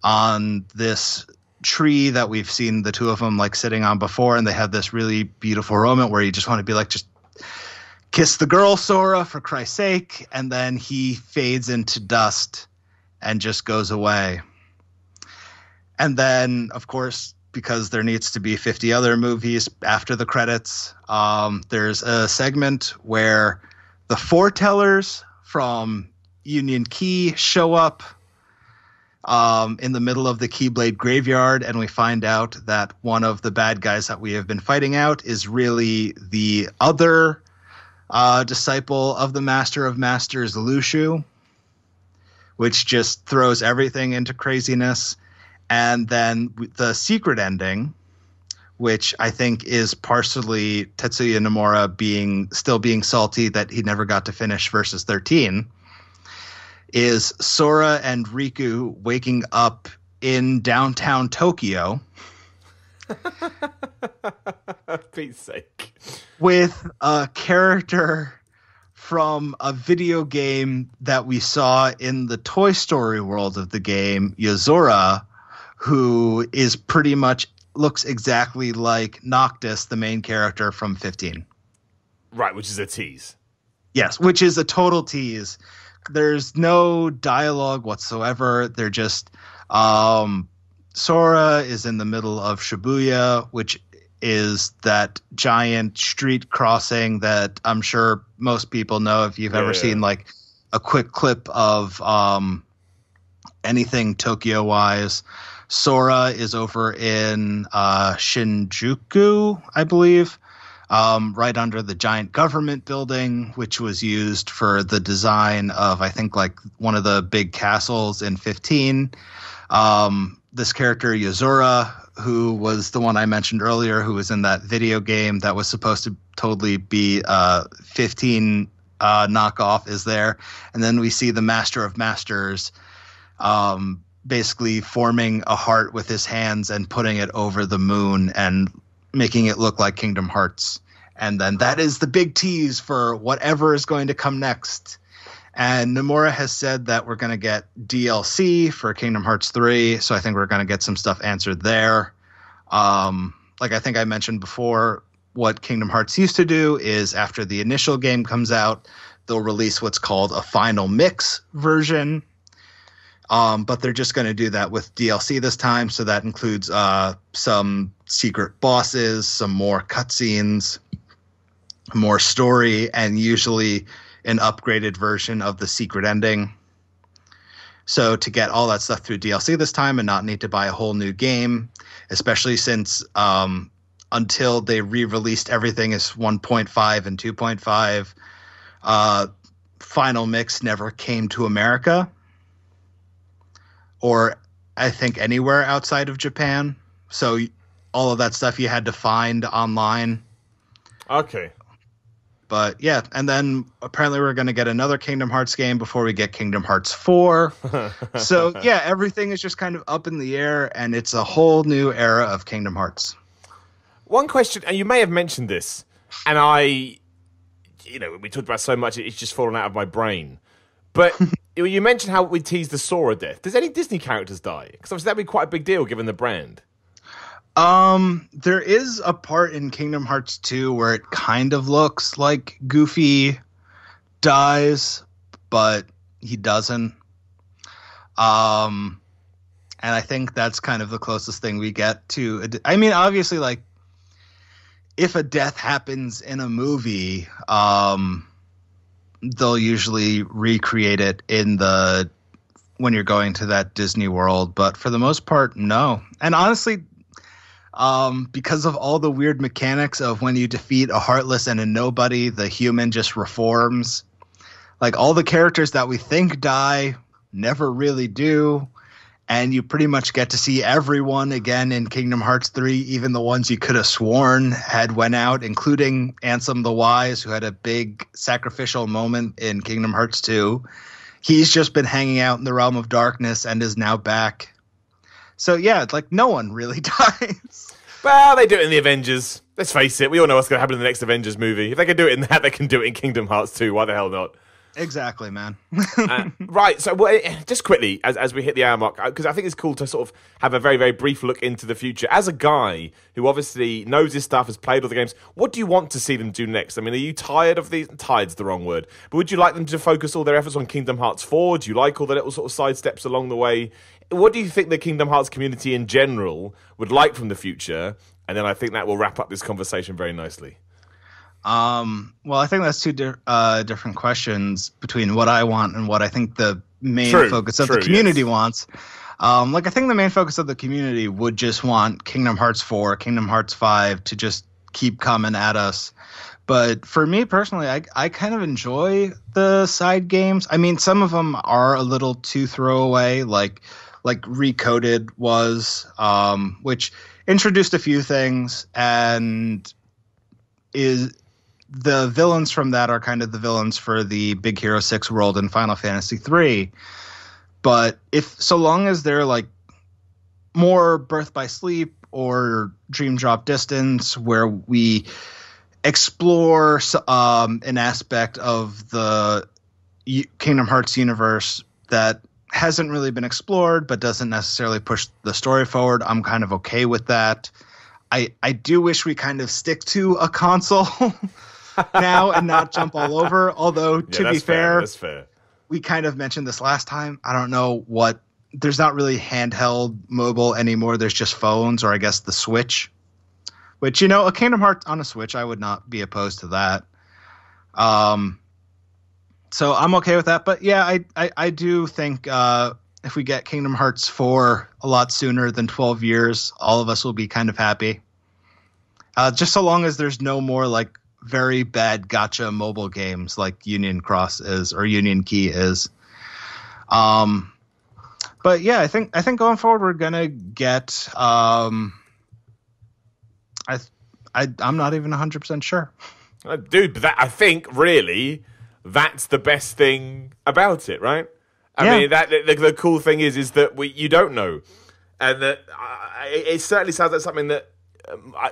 on this tree that we've seen the two of them like sitting on before, and they have this really beautiful moment where you just want to be like, just kiss the girl, Sora, for Christ's sake. And then he fades into dust and just goes away. And then, of course, because there needs to be 50 other movies after the credits, there's a segment where the foretellers from Union Key show up in the middle of the Keyblade graveyard, and we find out that one of the bad guys that we have been fighting out is really the other disciple of the Master of Masters, Lushu, which just throws everything into craziness. And then the secret ending, which I think is partially Tetsuya Nomura still being salty that he never got to finish Versus 13, is Sora and Riku waking up in downtown Tokyo. Pete's sake. With a character from a video game that we saw in the Toy Story world of the game, Yozora, who is pretty much looks exactly like Noctis, the main character from 15. Right, which is a tease. Yes, which is a total tease. There's no dialogue whatsoever. They're just Sora is in the middle of Shibuya, which is that giant street crossing that I'm sure most people know if you've ever seen like a quick clip of anything Tokyo-wise. Sora is over in Shinjuku, I believe, right under the giant government building, which was used for the design of, I think, like one of the big castles in 15. This character, Yozora, who was the one I mentioned earlier, who was in that video game that was supposed to totally be 15 knockoff, is there. And then we see the Master of Masters basically forming a heart with his hands and putting it over the moon and making it look like Kingdom Hearts. And then that is the big tease for whatever is going to come next. And Nomura has said that we're going to get DLC for Kingdom Hearts 3, so I think we're going to get some stuff answered there. Like I think I mentioned before, what Kingdom Hearts used to do is after the initial game comes out, they'll release what's called a final mix version. But they're just going to do that with DLC this time, so that includes some secret bosses, some more cutscenes, more story, and usually an upgraded version of the secret ending. So to get all that stuff through DLC this time and not need to buy a whole new game, especially since until they re-released everything as 1.5 and 2.5, Final Mix never came to America, or I think anywhere outside of Japan. So all of that stuff you had to find online. Okay. But yeah, and then apparently we're going to get another Kingdom Hearts game before we get Kingdom Hearts 4. So yeah, everything is just kind of up in the air, and it's a whole new era of Kingdom Hearts. One question, and you may have mentioned this, and we talked about so much, it's just fallen out of my brain. But you mentioned how we teased the Sora death. Does any Disney characters die? Because obviously that'd be quite a big deal given the brand. There is a part in Kingdom Hearts 2 where it kind of looks like Goofy dies, but he doesn't. And I think that's kind of the closest thing we get to. I mean, obviously, like, if a death happens in a movie, they'll usually recreate it when you're going to that Disney World. But for the most part, no. And honestly, because of all the weird mechanics of when you defeat a Heartless and a Nobody, the human just reforms. Like, all the characters that we think die never really do. And you pretty much get to see everyone again in Kingdom Hearts 3, even the ones you could have sworn had went out, including Ansem the Wise, who had a big sacrificial moment in Kingdom Hearts 2. He's just been hanging out in the Realm of Darkness and is now back. So yeah, it's like no one really dies. Well, they do it in the Avengers. Let's face it, we all know what's going to happen in the next Avengers movie. If they can do it in that, they can do it in Kingdom Hearts 2. Why the hell not? Exactly, man. Right, so just quickly, as we hit the hour mark, because I think it's cool to sort of have a very, very brief look into the future. As a guy who obviously knows his stuff, has played all the games, what do you want to see them do next? I mean, are you tired of these? Tired's the wrong word. But would you like them to focus all their efforts on Kingdom Hearts 4? Do you like all the little sort of side steps along the way? What do you think the Kingdom Hearts community in general would like from the future? And then I think that will wrap up this conversation very nicely. Well, I think that's two different questions between what I want and what I think the main focus of the community wants. I think the main focus of the community would just want Kingdom Hearts 4, Kingdom Hearts 5 to just keep coming at us. But for me personally, I kind of enjoy the side games. I mean, some of them are a little too throwaway, like Recoded was, which introduced a few things and is the villains from that are kind of the villains for the Big Hero 6 world in Final Fantasy 3. But so long as they're like more Birth by Sleep or Dream Drop Distance, where we explore an aspect of the Kingdom Hearts universe that hasn't really been explored but doesn't necessarily push the story forward, I'm kind of okay with that. I do wish we kind of stick to a console now and not jump all over. Although, to be fair, that's fair. We kind of mentioned this last time. I don't know what – there's not really handheld mobile anymore. There's just phones, or I guess the Switch. Which, a Kingdom Hearts on a Switch, I would not be opposed to that. So I'm okay with that. But yeah, I do think if we get Kingdom Hearts 4 a lot sooner than 12 years, all of us will be kind of happy. Just so long as there's no more like very bad gacha mobile games like Union Cross is or Union Key is. But yeah, I think going forward we're gonna get. I'm not even 100% sure. Dude, but I think really that's the best thing about it, right? I mean, that the cool thing is that you don't know, and that it certainly sounds like something that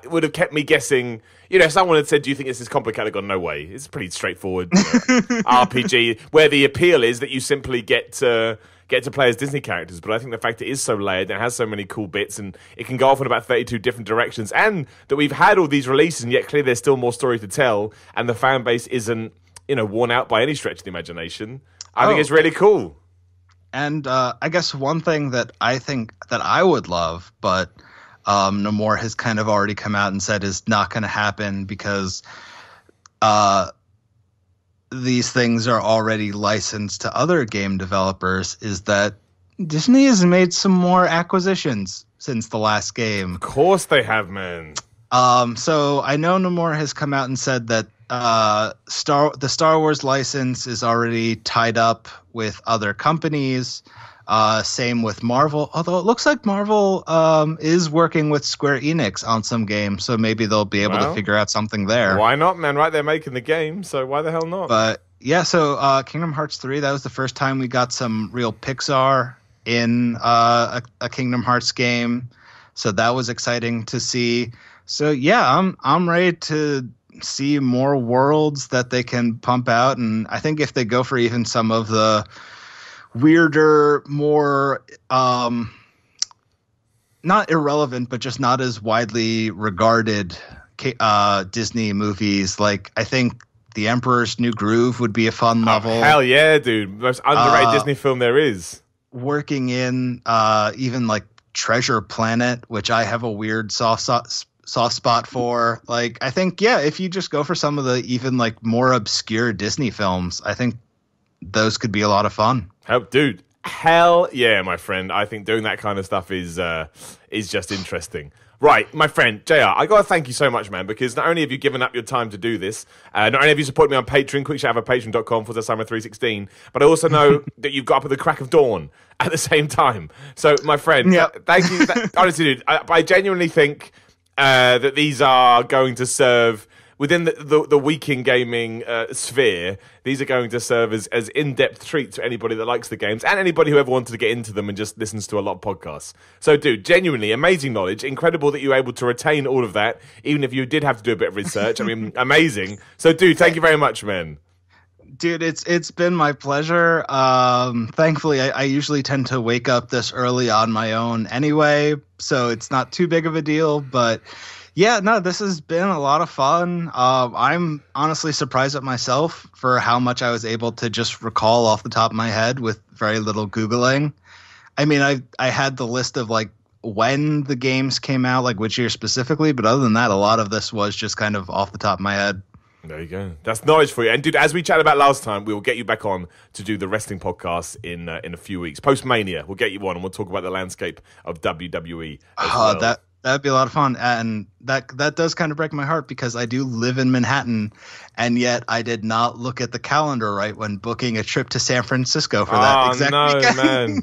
would have kept me guessing. If someone had said, "Do you think this is complicated?" I'd gone, "No way. It's pretty straightforward RPG where the appeal is that you simply get to play as Disney characters." But I think the fact it is so layered and it has so many cool bits and it can go off in about 32 different directions, and that we've had all these releases and yet clearly there's still more story to tell, and the fan base isn't worn out by any stretch of the imagination. I think it's really cool. And I guess one thing that I think that I would love, but Nomura has kind of already come out and said is not going to happen because these things are already licensed to other game developers, is that Disney has made some more acquisitions since the last game. Of course they have, man. So I know Nomura has come out and said that the Star Wars license is already tied up with other companies. Same with Marvel, although it looks like Marvel is working with Square Enix on some games, so maybe they'll be able to figure out something there. Why not, man? Right, they're making the game, so why the hell not? But yeah, so Kingdom Hearts 3, that was the first time we got some real Pixar in a Kingdom Hearts game, so that was exciting to see. So yeah, I'm ready to see more worlds that they can pump out, and I think if they go for even some of the weirder, more not irrelevant, but just not as widely regarded Disney movies, like I think The Emperor's New Groove would be a fun level. Hell yeah, dude. Most underrated Disney film there is. Working in even like Treasure Planet, which I have a weird soft spot for. Like, I think, yeah, if you just go for some of the even like more obscure Disney films, I think those could be a lot of fun. Dude, hell yeah, my friend. I think doing that kind of stuff is just interesting. Right, my friend, JR, I got to thank you so much, man, because not only have you given up your time to do this, not only have you supported me on Patreon, quick shout out patreon.com/Simon316, but I also know that you've got up at the crack of dawn at the same time. So, my friend, thank you. Honestly, dude, I genuinely think that these are going to serve within the weekend gaming sphere. These are going to serve as in-depth treats to anybody that likes the games and anybody who ever wanted to get into them and just listens to a lot of podcasts. So, dude, genuinely amazing knowledge. Incredible that you were able to retain all of that, even if you did have to do a bit of research. I mean, amazing. So, dude, thank you very much, man. Dude, it's been my pleasure. Thankfully, I usually tend to wake up this early on my own anyway, so it's not too big of a deal, but yeah, no, this has been a lot of fun. I'm honestly surprised at myself for how much I was able to just recall off the top of my head with very little Googling. I mean, I had the list of like when the games came out, like which year specifically, but other than that, a lot of this was just kind of off the top of my head. There you go. That's knowledge for you. And dude, as we chatted about last time, we will get you back on to do the wrestling podcast in a few weeks. Post-Mania, we'll get you on and we'll talk about the landscape of WWE as well. That'd be a lot of fun. And that does kind of break my heart because I do live in Manhattan, and yet I did not look at the calendar right when booking a trip to San Francisco for that exact weekend. Man.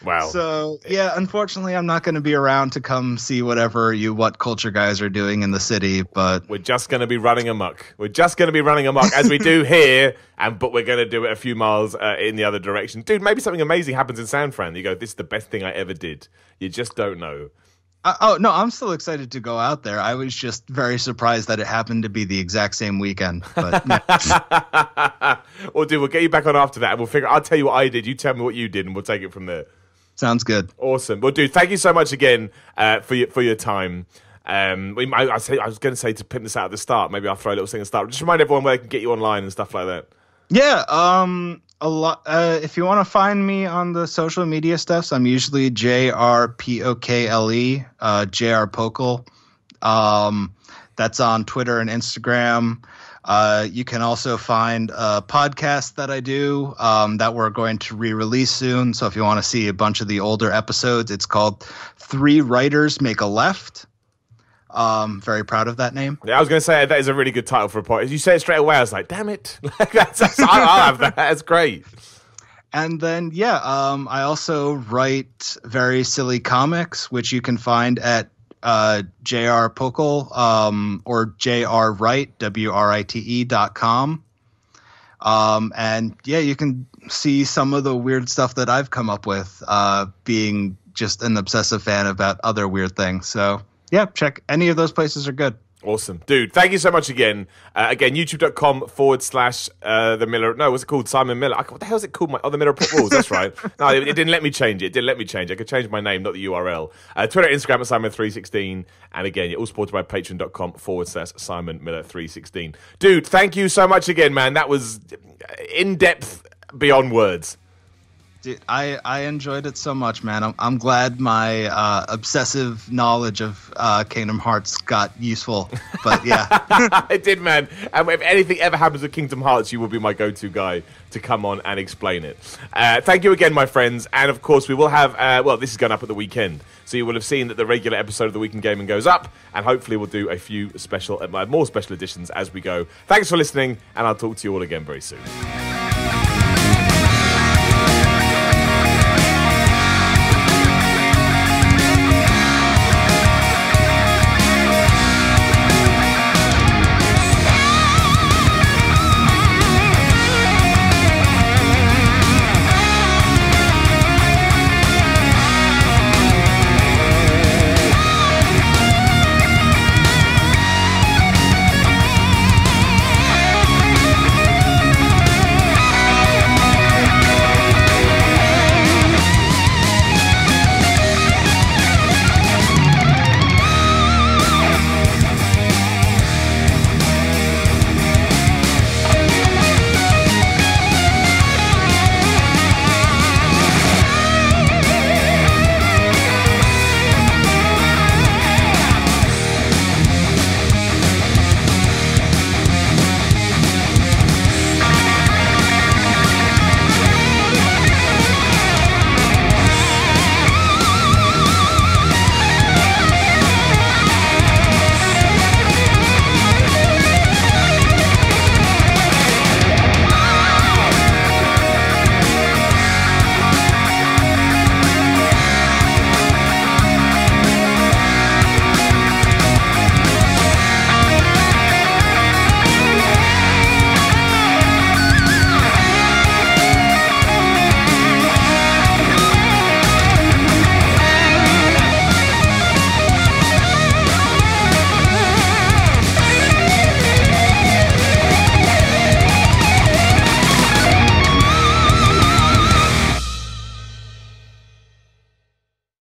Wow. So, yeah, unfortunately, I'm not going to be around to come see whatever you What Culture guys are doing in the city, but... We're just going to be running amok. As we do here, but we're going to do it a few miles in the other direction. Dude, maybe something amazing happens in San Fran. You go, this is the best thing I ever did. You just don't know. No, I'm still excited to go out there. I was just very surprised that it happened to be the exact same weekend. But Well, dude, we'll get you back on after that, and we'll figure. I'll tell you what I did. You tell me what you did, and we'll take it from there. Sounds good. Awesome. Well, dude, thank you so much again for your time. I was going to say to pimp this out at the start. Maybe I'll throw a little thing at the start. Just remind everyone where they can get you online and stuff like that. Yeah. A lot. If you want to find me on the social media stuff, I'm usually JRPOKLE, JR Pokle. That's on Twitter and Instagram. You can also find a podcast that I do that we're going to re-release soon. So if you want to see a bunch of the older episodes, it's called Three Writers Make a Left. Very proud of that name. Yeah, I was going to say that is a really good title for a podcast. You say it straight away, I was like, damn it. I'll have that. That's great. And then, I also write very silly comics, which you can find at JR Pokle or JR Write, WRITE.com. And you can see some of the weird stuff that I've come up with, being just an obsessive fan about other weird things. So, check. Any of those places are good. Awesome. Dude, thank you so much again. YouTube.com/the Miller. No, what's it called? Simon Miller. What the hell is it called? The Miller Put Rules. That's right. No, it didn't let me change it. I could change my name, not the URL. Twitter, Instagram at Simon316. And again, you're all supported by Patreon.com/Simon Miller 316. Dude, thank you so much again, man. That was in depth beyond words. Dude, I enjoyed it so much, man. I'm glad my obsessive knowledge of Kingdom Hearts got useful. But yeah. It did, man. And if anything ever happens with Kingdom Hearts, you will be my go-to guy to come on and explain it. Thank you again, my friends. And of course, we will have, this is going up at the weekend. So you will have seen that the regular episode of The Week in Gaming goes up. And hopefully we'll do a few more special editions as we go. Thanks for listening. And I'll talk to you all again very soon.